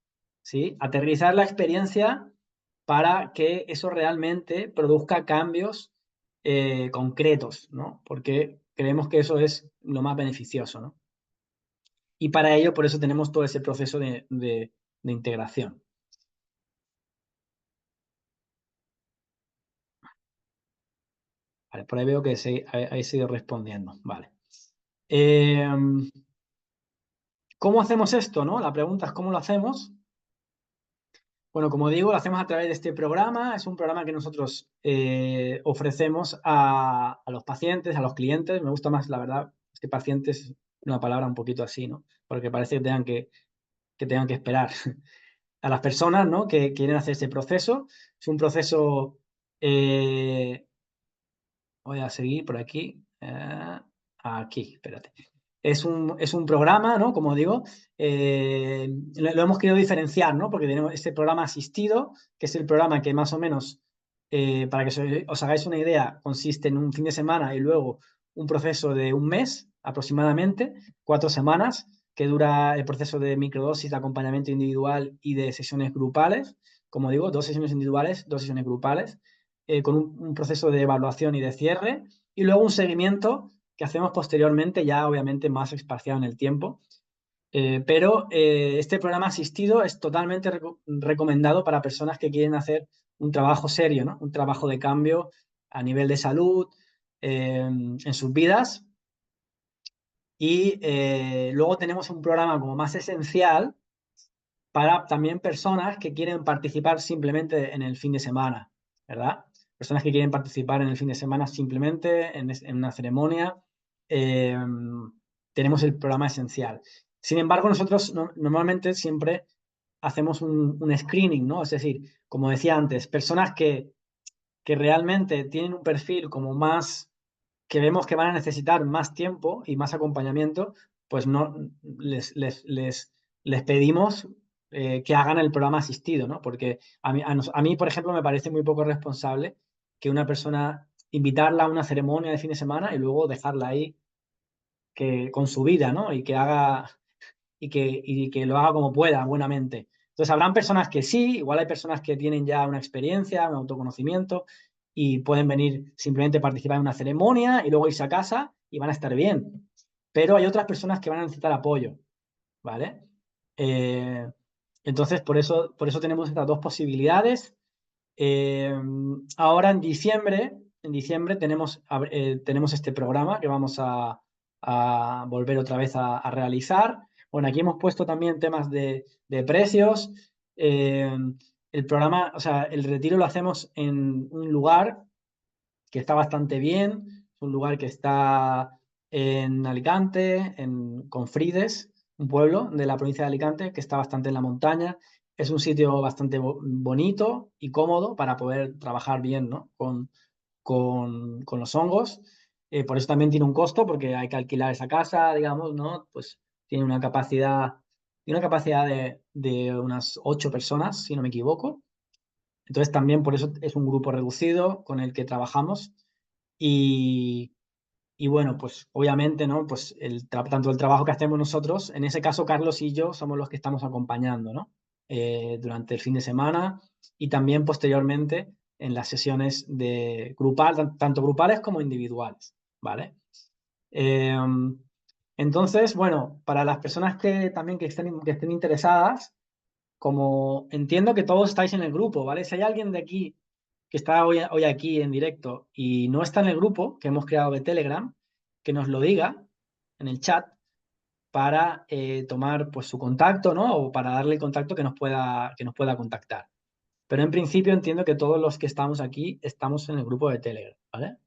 ¿sí? Aterrizar la experiencia para que eso realmente produzca cambios concretos, ¿no? Porque creemos que eso es lo más beneficioso, ¿no? Y para ello, por eso tenemos todo ese proceso de integración. Vale, por ahí veo que habéis ido respondiendo. Vale. ¿Cómo hacemos esto, no? La pregunta es ¿cómo lo hacemos? Bueno, como digo, lo hacemos a través de este programa. Es un programa que nosotros ofrecemos a los pacientes, a los clientes. Me gusta más, la verdad, es que pacientes es una palabra un poquito así, ¿no? Porque parece que tengan que esperar. A las personas, ¿no? Que quieren hacer ese proceso. Es un proceso... voy a seguir por aquí. Aquí, espérate. Es un programa, ¿no? Como digo, lo hemos querido diferenciar, ¿no? Porque tenemos este programa asistido, que es el programa que más o menos, para que os hagáis una idea, consiste en un fin de semana y luego un proceso de un mes aproximadamente, 4 semanas, que dura el proceso de microdosis, de acompañamiento individual y de sesiones grupales. Como digo, 2 sesiones individuales, 2 sesiones grupales, con un proceso de evaluación y de cierre, y luego un seguimiento que hacemos posteriormente, ya obviamente más espaciado en el tiempo. Pero este programa asistido es totalmente recomendado para personas que quieren hacer un trabajo serio, ¿no? Un trabajo de cambio a nivel de salud, en sus vidas. Y luego tenemos un programa como más esencial para también personas que quieren participar simplemente en el fin de semana, ¿verdad? Personas que quieren participar en el fin de semana simplemente en una ceremonia. eh, Tenemos el programa esencial. Sin embargo, nosotros normalmente siempre hacemos un screening, ¿no? Es decir, como decía antes, personas que realmente tienen un perfil como más, que vemos que van a necesitar más tiempo y más acompañamiento, pues no les pedimos que hagan el programa asistido, ¿no? Porque a mí, por ejemplo, me parece muy poco responsable que una persona invitarla a una ceremonia de fin de semana y luego dejarla ahí con su vida, ¿no? Y que lo haga como pueda, buenamente. Entonces, habrán personas que sí, igual hay personas que tienen ya una experiencia, un autoconocimiento y pueden venir simplemente a participar en una ceremonia y luego irse a casa y van a estar bien. Pero hay otras personas que van a necesitar apoyo, ¿vale? Eh, entonces, por eso tenemos estas dos posibilidades. Eh, Ahora en diciembre tenemos este programa que vamos a volver otra vez a realizar. Bueno, aquí hemos puesto también temas de precios. Eh, el programa, o sea, el retiro lo hacemos en un lugar que está bastante bien. Es un lugar que está en Alicante, en Confrides, un pueblo de la provincia de Alicante que está bastante en la montaña. Es un sitio bastante bonito y cómodo para poder trabajar bien, ¿no? Con los hongos. Por eso también tiene un costo, porque hay que alquilar esa casa, digamos, ¿no? Pues tiene una capacidad de unas 8 personas, si no me equivoco. Entonces también por eso es un grupo reducido con el que trabajamos y, y bueno, pues obviamente, ¿no? Pues tanto el trabajo que hacemos nosotros, en ese caso Carlos y yo somos los que estamos acompañando, ¿no? Durante el fin de semana y también posteriormente en las sesiones tanto grupales como individuales, ¿vale? Eh, entonces, bueno, para las personas que estén interesadas, como entiendo que todos estáis en el grupo, ¿vale? Si hay alguien de aquí que está hoy aquí en directo y no está en el grupo que hemos creado de Telegram, que nos lo diga en el chat para tomar pues su contacto, ¿no? O para darle el contacto que nos pueda contactar. Pero en principio entiendo que todos los que estamos aquí estamos en el grupo de Telegram, ¿vale?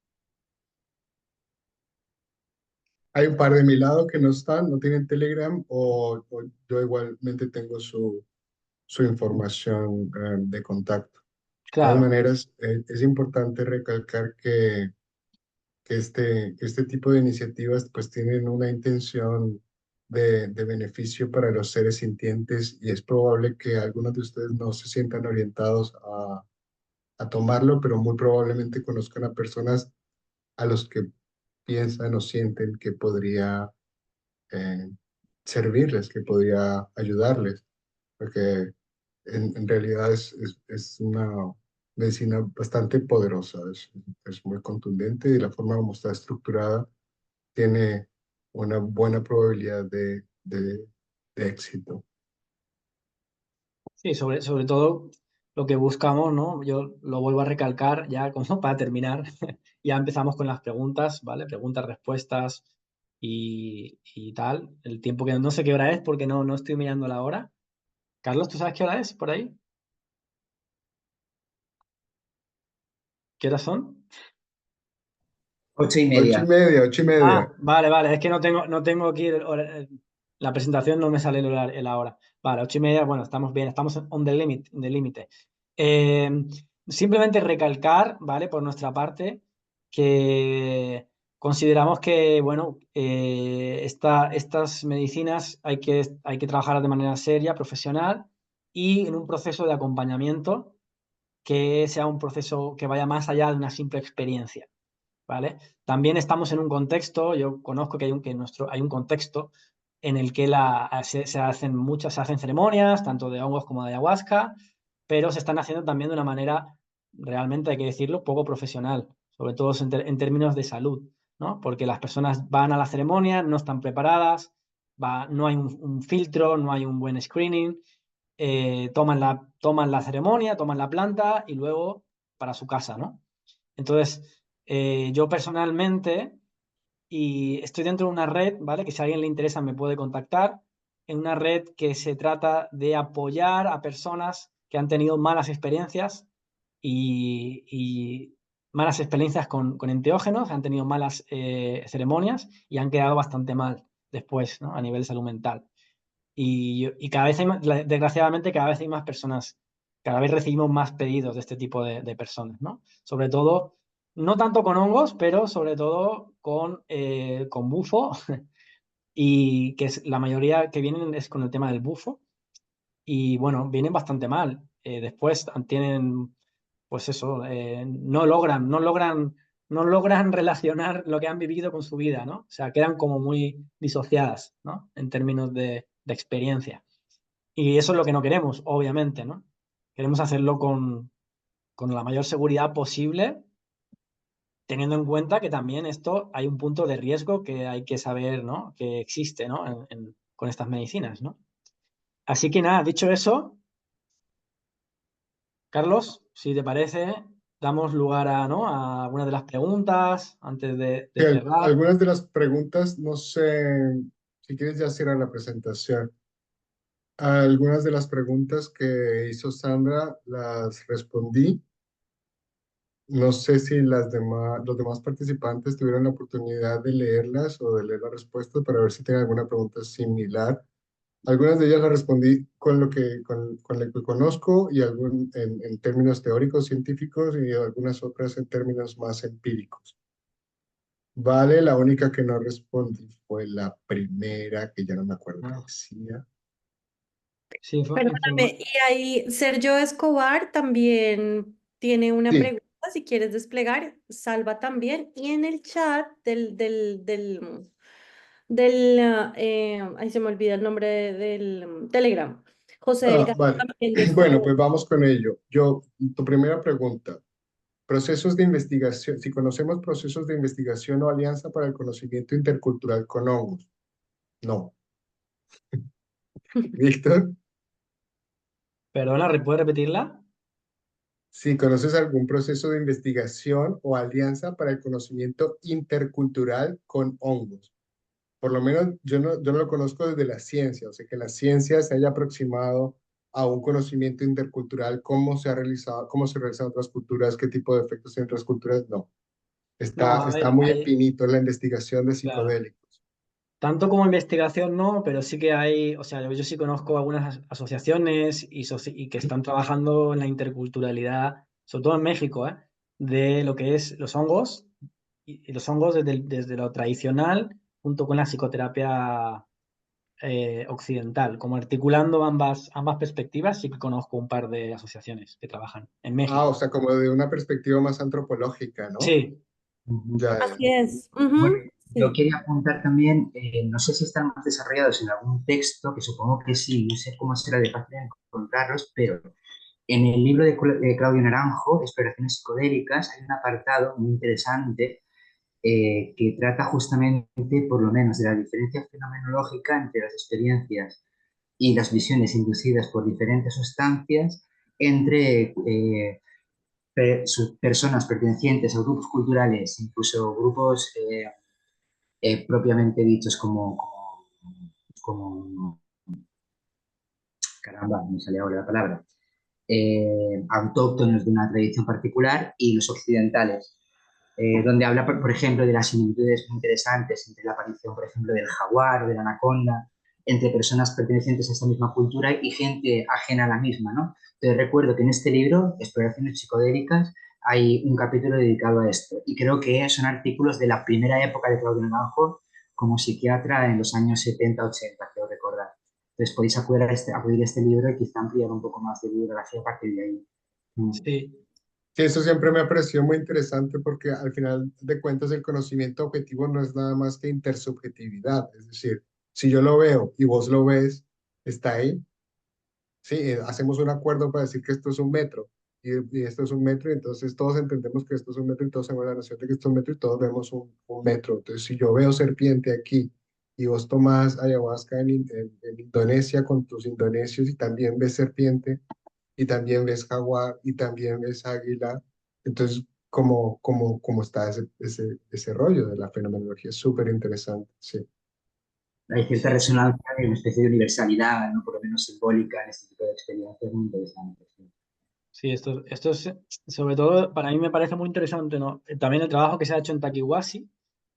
Hay un par de mi lado que no están, no tienen Telegram, o yo igualmente tengo su información de contacto. De todas Claro. maneras, es importante recalcar que este tipo de iniciativas pues tienen una intención de beneficio para los seres sintientes y es probable que algunos de ustedes no se sientan orientados a tomarlo, pero muy probablemente conozcan a personas a los que piensan o sienten que podría eh, servirles, que podría ayudarles, porque en realidad es una medicina bastante poderosa, es muy contundente y la forma como está estructurada tiene una buena probabilidad de éxito. Sí, sobre todo lo que buscamos, ¿no? Yo lo vuelvo a recalcar ya como para terminar. Ya empezamos con las preguntas, ¿vale? Preguntas, respuestas y tal. El tiempo que no sé qué hora es porque no estoy mirando la hora. Carlos, ¿tú sabes qué hora es por ahí? ¿Qué horas son? 8:30. 8:30. Ah, vale, es que no tengo aquí la presentación, no me sale la hora. Vale, 8:30, bueno, estamos bien, estamos on the limit, en the límite. Eh, Simplemente recalcar, ¿vale? Por nuestra parte, que consideramos que, bueno, estas medicinas hay que trabajar de manera seria, profesional y en un proceso de acompañamiento que sea un proceso que vaya más allá de una simple experiencia. ¿Vale? También estamos en un contexto, yo conozco que hay un contexto en el que se hacen ceremonias, tanto de hongos como de ayahuasca, pero se están haciendo también de una manera, realmente hay que decirlo, poco profesional, sobre todo en términos de salud, ¿no? Porque las personas van a la ceremonia, no están preparadas, no hay un filtro, no hay un buen screening, toman la ceremonia, toman la planta y luego para su casa, ¿no? Entonces, yo personalmente, y estoy dentro de una red, ¿vale? Que si a alguien le interesa me puede contactar, en una red que se trata de apoyar a personas que han tenido malas experiencias y malas experiencias con enteógenos, han tenido malas ceremonias y han quedado bastante mal después, ¿no? A nivel de salud mental. Y cada vez desgraciadamente, cada vez hay más personas, cada vez recibimos más pedidos de este tipo de personas, ¿no? Sobre todo, no tanto con hongos, pero sobre todo con bufo, y que es, la mayoría que vienen es con el tema del bufo, y bueno, vienen bastante mal. Después tienen, pues eso, no logran relacionar lo que han vivido con su vida, ¿no? O sea, quedan como muy disociadas, ¿no? En términos de experiencia. Y eso es lo que no queremos, obviamente, ¿no? Queremos hacerlo con la mayor seguridad posible, teniendo en cuenta que también esto hay un punto de riesgo que hay que saber, ¿no? Que existe, ¿no? Con estas medicinas, ¿no? Así que nada, dicho eso, Carlos, si te parece, damos lugar ¿no? A algunas de las preguntas antes de Sí, cerrar. algunas de las preguntas, no sé si quieres ya hacer la presentación. Algunas de las preguntas que hizo Sandra las respondí. No sé si los demás participantes tuvieron la oportunidad de leerlas o de leer las respuestas para ver si tienen alguna pregunta similar. Algunas de ellas las respondí con lo que conozco y en términos teóricos, científicos y algunas otras en términos más empíricos. Vale, la única que no respondí fue la primera, que ya no me acuerdo qué Ah, decía. sí, Perdóname, y ahí Sergio Escobar también tiene una Sí, pregunta, si quieres desplegar, Salva también, y en el chat ahí se me olvida el nombre del Telegram, José Delgado vale. también Bueno, dejó, pues vamos con ello. Tu primera pregunta. Procesos de investigación, si conocemos procesos de investigación o alianza para el conocimiento intercultural con hongos. No. Víctor, perdona, ¿puedes repetirla? si conoces algún proceso de investigación o alianza para el conocimiento intercultural con hongos. Por lo menos yo no lo conozco desde la ciencia, o sea, que la ciencia se haya aproximado a un conocimiento intercultural, cómo se ha realizado, cómo se realizan otras culturas, qué tipo de efectos en otras culturas, no. No, a Está ver, muy empinito la investigación de claro. psicodélicos. tanto como investigación no, pero sí que hay, o sea, yo sí conozco algunas asociaciones y que están trabajando en la interculturalidad, sobre todo en México, de lo que es los hongos, y los hongos desde lo tradicional junto con la psicoterapia occidental, como articulando ambas perspectivas, sí que conozco un par de asociaciones que trabajan en Ah, o México. sea, como de una perspectiva más antropológica, ¿no? Sí, Ujú. Ya, ya. Así es. Bueno, Ujú, yo sí. quería apuntar también, no sé si están más desarrollados en algún texto, que supongo que sí, no sé cómo será de fácil encontrarlos, pero en el libro de Claudio Naranjo, Exploraciones psicodélicas, hay un apartado muy interesante que trata justamente, por lo menos, de la diferencia fenomenológica entre las experiencias y las visiones inducidas por diferentes sustancias entre personas pertenecientes a grupos culturales, incluso grupos propiamente dichos como, caramba, me sale ahora la palabra, autóctonos de una tradición particular y los occidentales, donde habla, por ejemplo, de las similitudes muy interesantes entre la aparición, por ejemplo, del jaguar o de la anaconda, entre personas pertenecientes a esta misma cultura y gente ajena a la misma, ¿no? Entonces recuerdo que en este libro, Exploraciones psicodélicas, hay un capítulo dedicado a esto y creo que son artículos de la primera época de Claudio Naranjo como psiquiatra en los años 70-80, creo recordar. Entonces podéis acudir a este libro y quizá ampliar un poco más de bibliografía a partir de ahí. Mm. sí, Sí, eso siempre me ha parecido muy interesante porque al final de cuentas el conocimiento objetivo no es nada más que intersubjetividad. Es decir, si yo lo veo y vos lo ves, está ahí. Sí, hacemos un acuerdo para decir que esto es un metro y esto es un metro y entonces todos entendemos que esto es un metro y todos tenemos la noción de que esto es un metro y todos vemos un metro. Entonces, si yo veo serpiente aquí y vos tomás ayahuasca en Indonesia con tus indonesios y también ves serpiente y también ves jaguar y también ves águila, entonces, ¿cómo está ese rollo de la fenomenología? Es súper interesante, sí. Hay cierta sí. resonancia y una especie de universalidad, ¿no? Por lo menos simbólica en este tipo de experiencias muy interesantes. Sí. Sí, esto es, sobre todo, para mí me parece muy interesante, ¿no? También el trabajo que se ha hecho en Takiwasi,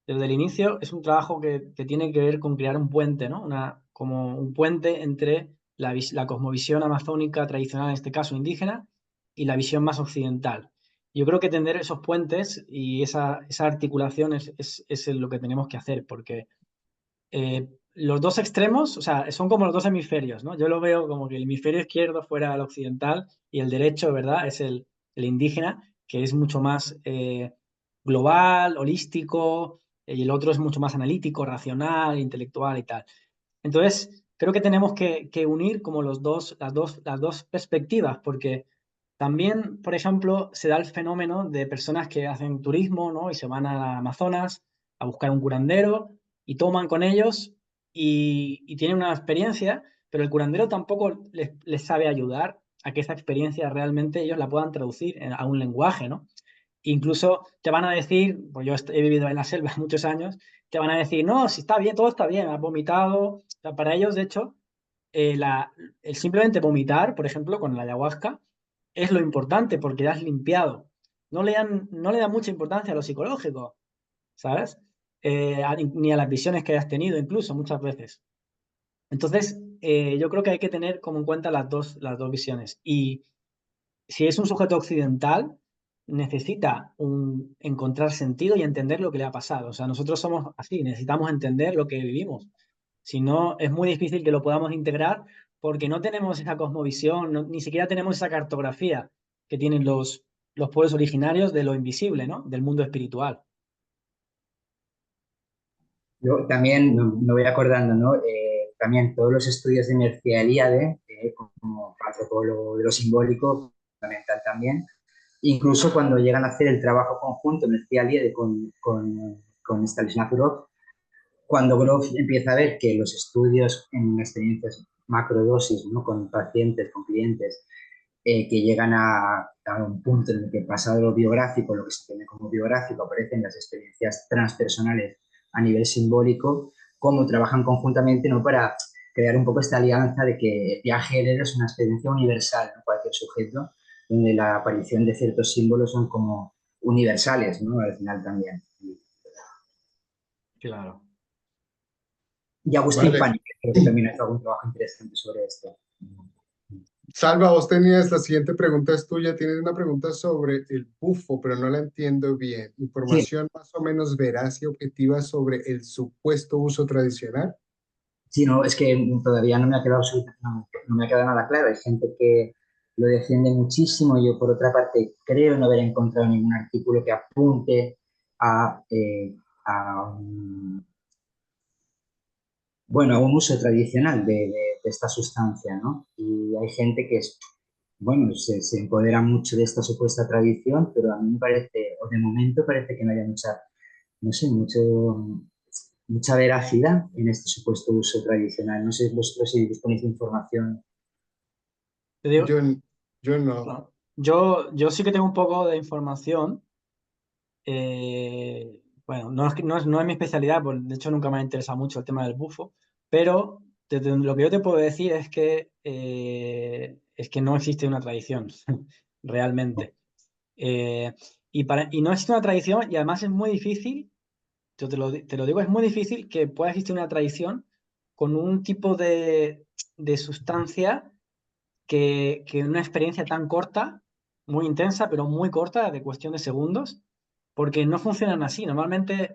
desde el inicio, es un trabajo que tiene que ver con crear un puente, ¿no? Como un puente entre la cosmovisión amazónica tradicional, en este caso indígena, y la visión más occidental. Yo creo que tender esos puentes y esa articulación es lo que tenemos que hacer, porque los dos extremos, o sea, son como los dos hemisferios, ¿no? Yo lo veo como que el hemisferio izquierdo fuera el occidental y el derecho, ¿verdad? Es el indígena, que es mucho más global, holístico, y el otro es mucho más analítico, racional, intelectual y tal. Entonces, creo que tenemos que unir como las dos perspectivas, porque también, por ejemplo, se da el fenómeno de personas que hacen turismo, ¿no? Y se van a Amazonas a buscar un curandero y toman con ellos y tienen una experiencia, pero el curandero tampoco les sabe ayudar a que esa experiencia realmente ellos la puedan traducir a un lenguaje, ¿no? Incluso te van a decir, pues yo he vivido en la selva muchos años, te van a decir, no, si está bien, todo está bien, has vomitado. O sea, para ellos, de hecho, el simplemente vomitar, por ejemplo, con la ayahuasca, es lo importante porque has limpiado. No le dan mucha importancia a lo psicológico, ¿sabes? Ni a las visiones que hayas tenido, incluso muchas veces. Entonces, yo creo que hay que tener como en cuenta las dos visiones. Y si es un sujeto occidental, necesita encontrar sentido y entender lo que le ha pasado. O sea, nosotros somos así, necesitamos entender lo que vivimos. Si no, es muy difícil que lo podamos integrar porque no tenemos esa cosmovisión, ni siquiera tenemos esa cartografía que tienen los pueblos originarios de lo invisible, ¿no? Del mundo espiritual. Yo también me voy acordando, ¿no? También todos los estudios de Mircea Eliade, como antropólogo de lo simbólico, fundamental también. Incluso cuando llegan a hacer el trabajo conjunto Mircea Eliade con Stanislav Grof, cuando Grof empieza a ver que los estudios en experiencias macrodosis, ¿no? Con pacientes, con clientes, que llegan a un punto en el que pasado lo biográfico, lo que se tiene como biográfico, aparecen las experiencias transpersonales a nivel simbólico, cómo trabajan conjuntamente, ¿no? Para crear un poco esta alianza de que el viaje del héroe es una experiencia universal, ¿no? Cualquier sujeto, donde la aparición de ciertos símbolos son como universales, ¿no? Al final también. Claro. Y Agustín Vale. Pani, que creo que también ha hecho algún trabajo interesante sobre esto. Salva, vos tenías la siguiente pregunta, es tuya. Tienes una pregunta sobre el bufo, pero no la entiendo bien. Sí, Información más o menos veraz y objetiva sobre el supuesto uso tradicional. sí, no, es que todavía no me ha quedado, no me ha quedado nada claro. Hay gente que lo defiende muchísimo. Yo, por otra parte, creo no haber encontrado ningún artículo que apunte a, bueno, a un uso tradicional de esta sustancia, ¿no? Y hay gente que es, bueno, se empodera mucho de esta supuesta tradición, pero a mí me parece, o de momento parece que no haya mucha, no sé, mucha veracidad en este supuesto uso tradicional. No sé vosotros si disponéis de información. Te digo, Yo, yo no. claro, yo sí que tengo un poco de información. Bueno, no es mi especialidad, de hecho nunca me ha interesado mucho el tema del bufo, pero lo que yo te puedo decir es que no existe una tradición, realmente. Eh, y no existe una tradición y además es muy difícil, yo te lo digo, es muy difícil que pueda existir una tradición con un tipo de sustancia que una experiencia tan corta, muy intensa, pero muy corta, de cuestión de segundos, porque no funcionan así. Normalmente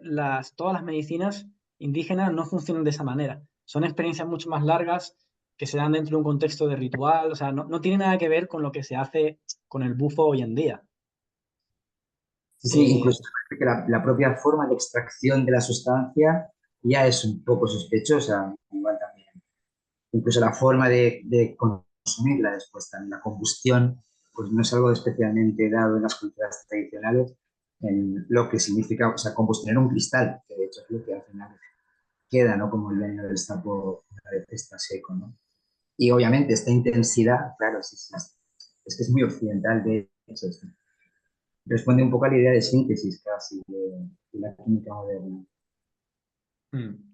todas las medicinas indígenas no funcionan de esa manera. Son experiencias mucho más largas que se dan dentro de un contexto de ritual, o sea, no tiene nada que ver con lo que se hace con el bufo hoy en día. Sí, sí, Eh, incluso parece que la propia forma de extracción de la sustancia ya es un poco sospechosa, igual también. Incluso la forma de consumirla después, también la combustión, pues no es algo especialmente dado en las culturas tradicionales, en lo que significa, o sea, combustionar un cristal, que de hecho es lo que al final queda, ¿no? Como el veneno del sapo una vez está seco, ¿no? Y obviamente esta intensidad, claro, sí, sí, es que es muy occidental, de hecho, responde un poco a la idea de síntesis casi de la química moderna. mm.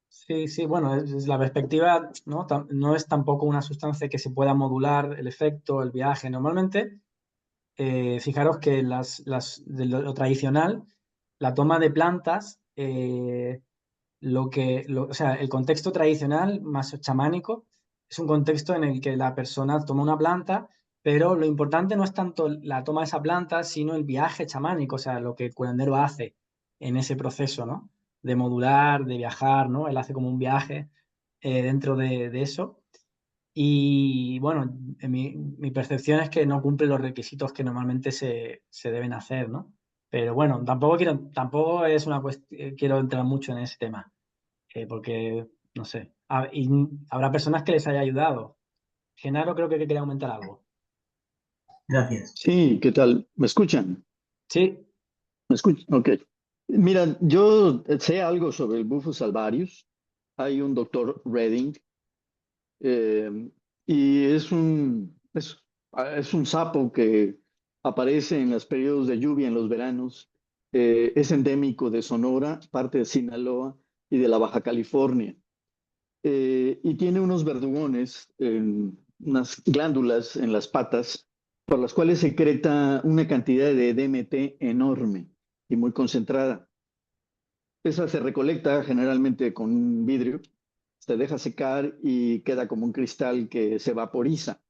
Sí, sí, bueno, es la perspectiva, ¿no? No es tampoco una sustancia que se pueda modular el efecto, el viaje. Normalmente, fijaros que de lo tradicional, la toma de plantas, o sea, el contexto tradicional más chamánico es un contexto en el que la persona toma una planta, pero lo importante no es tanto la toma de esa planta, sino el viaje chamánico, o sea, lo que el curandero hace en ese proceso, ¿no? De modular, de viajar, ¿no? Él hace como un viaje dentro de eso. Y bueno, mi percepción es que no cumple los requisitos que normalmente se deben hacer, ¿no? Pero bueno, tampoco es una quiero entrar mucho en ese tema, porque, no sé, y habrá personas que les haya ayudado. Genaro creo que quería aumentar algo. Gracias. Sí, ¿qué tal? ¿Me escuchan? Sí, ¿Me escuchan? Ok. Mira, yo sé algo sobre el Bufus alvarius. Hay un doctor Redding y es un sapo que aparece en los periodos de lluvia en los veranos. Es endémico de Sonora, parte de Sinaloa y de la Baja California. Y tiene unos verdugones, unas glándulas en las patas, por las cuales secreta una cantidad de DMT enorme y muy concentrada. Esa se recolecta generalmente con un vidrio, se deja secar y queda como un cristal que se vaporiza.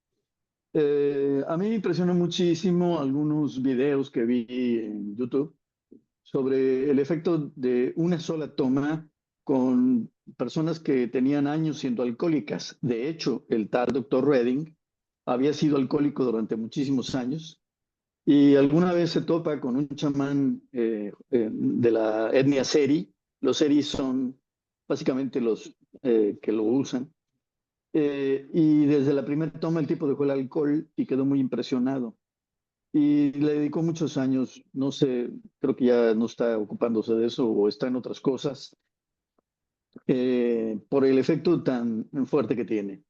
A mí me impresionó muchísimo algunos videos que vi en YouTube sobre el efecto de una sola toma con personas que tenían años siendo alcohólicas. De hecho, el tal doctor Redding había sido alcohólico durante muchísimos años y alguna vez se topa con un chamán de la etnia Seri. Los Seri son básicamente los que lo usan. Y desde la primera toma el tipo dejó el alcohol y quedó muy impresionado y le dedicó muchos años, no sé, creo que ya no está ocupándose de eso o está en otras cosas, por el efecto tan fuerte que tiene.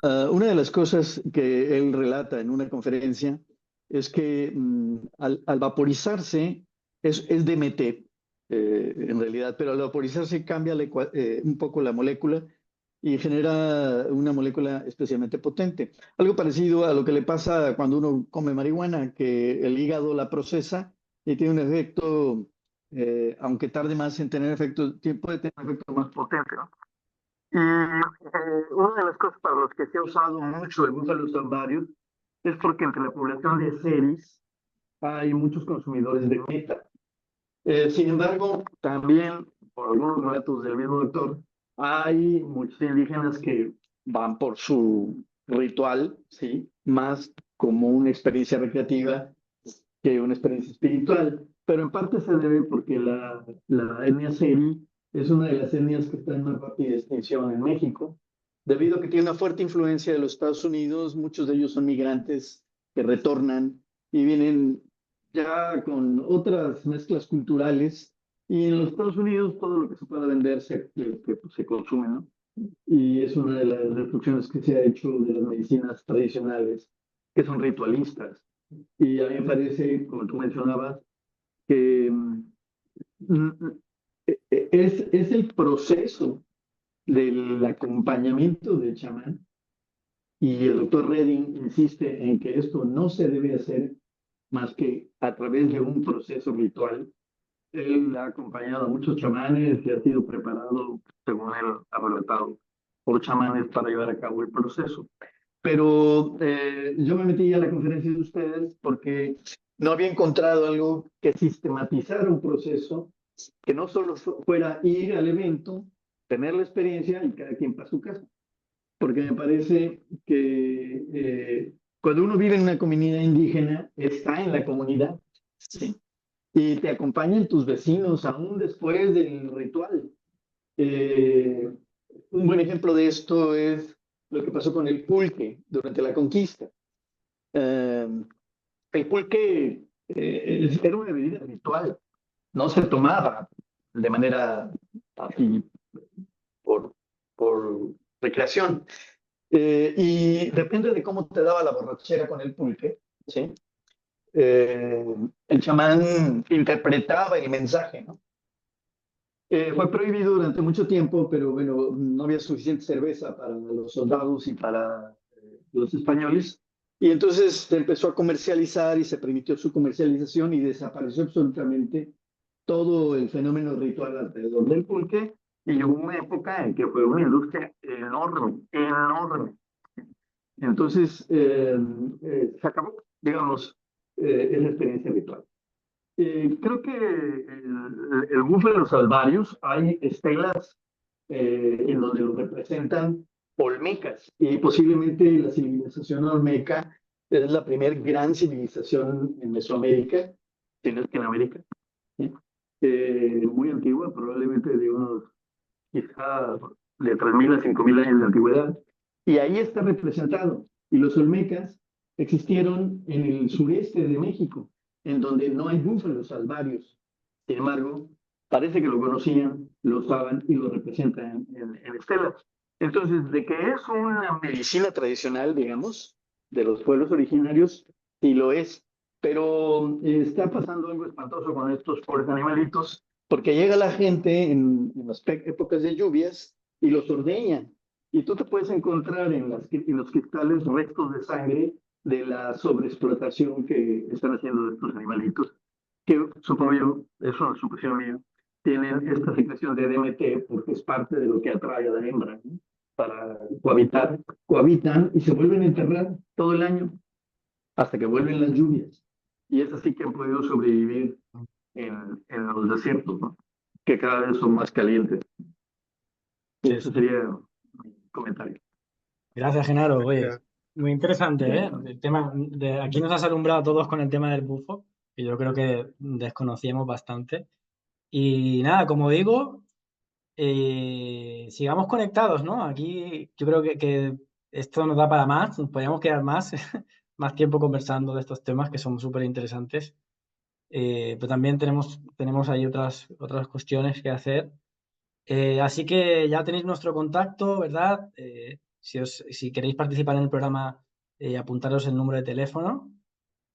Una de las cosas que él relata en una conferencia es que al vaporizarse es DMT, en realidad, pero al vaporizarse cambia un poco la molécula y genera una molécula especialmente potente. Algo parecido a lo que le pasa cuando uno come marihuana, que el hígado la procesa y tiene un efecto aunque tarde más en tener efectos, puede tener efectos más potentes, ¿no? Y una de las cosas para las que se ha usado mucho el búfalo salvario es porque entre la población de seres hay muchos consumidores de meta. Sin embargo, también, por algunos relatos del mismo doctor, hay muchos indígenas que van por su ritual, ¿sí? Más como una experiencia recreativa que una experiencia espiritual. Pero en parte se debe porque la etnia Seri es una de las etnias que está en más rápida extinción en México, debido a que tiene una fuerte influencia de los Estados Unidos. Muchos de ellos son migrantes que retornan y vienen ya con otras mezclas culturales, y en los Estados Unidos todo lo que se pueda vender se consume, ¿no? Y es una de las destrucciones que se ha hecho de las medicinas tradicionales, que son ritualistas. Y a mí me parece, como tú mencionabas, que es el proceso del acompañamiento del chamán, y el doctor Redding insiste en que esto no se debe hacer más que a través de un proceso ritual. Él ha acompañado a muchos chamanes y ha sido preparado, según él ha relatado, por chamanes para llevar a cabo el proceso. Pero yo me metí a la conferencia de ustedes porque no había encontrado algo que sistematizara un proceso que no solo fuera ir al evento, tener la experiencia y cada quien para su casa. Porque me parece que cuando uno vive en una comunidad indígena, está en la comunidad, ¿sí? Y te acompañan tus vecinos aún después del ritual. Eh, un buen ejemplo de esto es lo que pasó con el pulque durante la conquista. Eh, el pulque era una bebida ritual, no se tomaba de manera así por, por recreación. Y depende de cómo te daba la borrachera con el pulque, ¿sí? El chamán interpretaba el mensaje, ¿no? Fue prohibido durante mucho tiempo, pero bueno, no había suficiente cerveza para los soldados y para los españoles. Y entonces se empezó a comercializar y se permitió su comercialización y desapareció absolutamente todo el fenómeno ritual alrededor del pulque. Y hubo una época en que fue una industria enorme, enorme. Entonces se acabó, digamos, esa experiencia ritual. Creo que el búfalo de los salvarios, hay estelas en donde lo representan olmecas, y posiblemente la civilización olmeca es la primera gran civilización en Mesoamérica, si no es que en América, ¿sí? Muy antigua, probablemente de unos quizá de 3.000 a 5.000 años de antigüedad, y ahí está representado. Y los olmecas existieron en el sureste de México, en donde no hay búfalos salvarios. Sin embargo, parece que lo conocían, lo usaban y lo representan en estelas. Entonces, de que es una medicina tradicional, digamos, de los pueblos originarios, sí lo es. Pero está pasando algo espantoso con estos pobres animalitos, porque llega la gente en las épocas de lluvias y los ordeña. Y tú te puedes encontrar en los cristales restos de sangre de la sobreexplotación que están haciendo de estos animalitos, que supongo yo, es una suposición mía, tienen esta secreción de DMT porque es parte de lo que atrae a la hembra, ¿no? Para cohabitar. Cohabitan y se vuelven a enterrar todo el año hasta que vuelven las lluvias. Y es así que han podido sobrevivir en los desiertos, ¿no? Que cada vez son más calientes. Y eso sería mi comentario. Gracias, Genaro. Oye, Gracias. muy interesante, ¿eh? Bueno, El tema aquí nos has alumbrado a todos con el tema del bufo, que yo creo que desconocíamos bastante. Y nada, como digo, sigamos conectados, ¿no? Aquí yo creo que esto nos da para más, nos podríamos quedar más, más tiempo conversando de estos temas que son súper interesantes. Pero también tenemos ahí otras cuestiones que hacer. Así que ya tenéis nuestro contacto, ¿verdad? Si queréis participar en el programa, apuntaros el número de teléfono,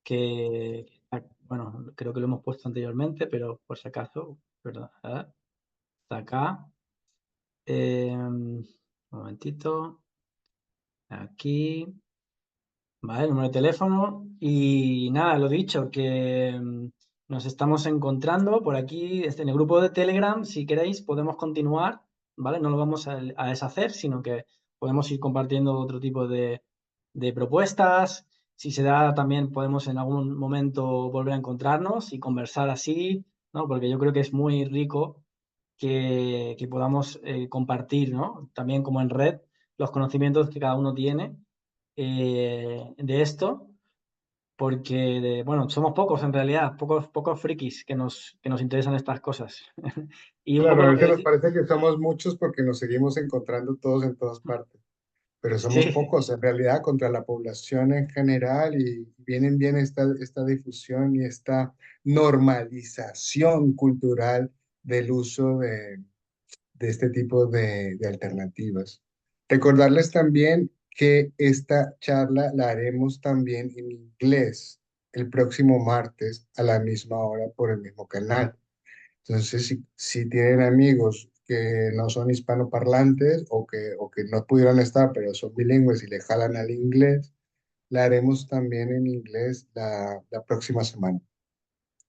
que, bueno, creo que lo hemos puesto anteriormente, pero por si acaso, ¿verdad? Está acá. Un momentito. Aquí. Vale, el número de teléfono. Y nada, lo dicho, que nos estamos encontrando por aquí en el grupo de Telegram. Si queréis, podemos continuar, ¿vale? No lo vamos a deshacer, sino que podemos ir compartiendo otro tipo de propuestas. Si se da, también podemos en algún momento volver a encontrarnos y conversar así, ¿no? Porque yo creo que es muy rico que podamos compartir, ¿no? También como en red, los conocimientos que cada uno tiene de esto, porque, bueno, somos pocos en realidad, pocos frikis que nos interesan estas cosas. Y un poco Claro, a lo veces que nos decís, parece que somos muchos porque nos seguimos encontrando todos en todas partes, pero somos sí, pocos en realidad contra la población en general y vienen bien esta difusión y esta normalización cultural del uso de este tipo de alternativas. Recordarles también que esta charla la haremos también en inglés el próximo martes a la misma hora por el mismo canal. Entonces, si tienen amigos que no son hispanoparlantes o que no pudieron estar, pero son bilingües y le jalan al inglés, la haremos también en inglés la próxima semana.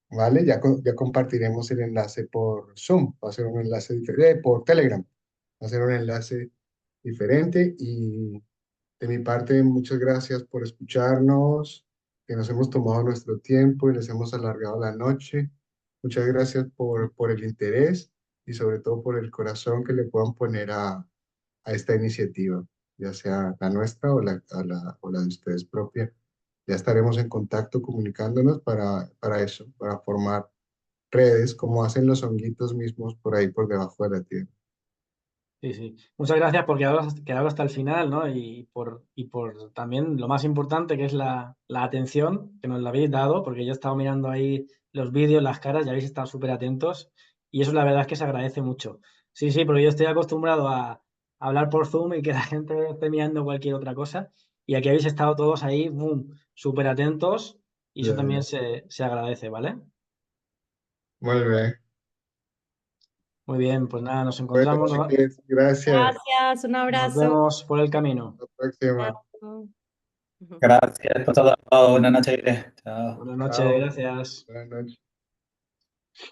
¿Vale? Ya compartiremos el enlace por Zoom, va a ser un enlace diferente, por Telegram, va a ser un enlace diferente y de mi parte, muchas gracias por escucharnos, que nos hemos tomado nuestro tiempo y les hemos alargado la noche. Muchas gracias por el interés y sobre todo por el corazón que le puedan poner a esta iniciativa, ya sea la nuestra o la de ustedes propia. Ya estaremos en contacto comunicándonos para eso, para formar redes como hacen los honguitos mismos por ahí por debajo de la tierra. sí, sí. Muchas gracias por quedaros hasta el final, ¿no? Y por también lo más importante, que es la atención que nos la habéis dado, porque yo he estado mirando ahí los vídeos, las caras, y habéis estado súper atentos, y eso la verdad es que se agradece mucho. Sí, sí, porque yo estoy acostumbrado a hablar por Zoom y que la gente esté mirando cualquier otra cosa, y aquí habéis estado todos ahí, boom, súper atentos, y eso Ya, también ya. se agradece, ¿vale? Muy bien. Muy bien, pues nada, nos Bueno, encontramos, chiques, gracias. Gracias, un nos abrazo. vemos por el camino. Hasta la próxima. Chao. Gracias por todo. Buenas noches. Chao. Buenas noches, Chao. gracias. Buenas noches.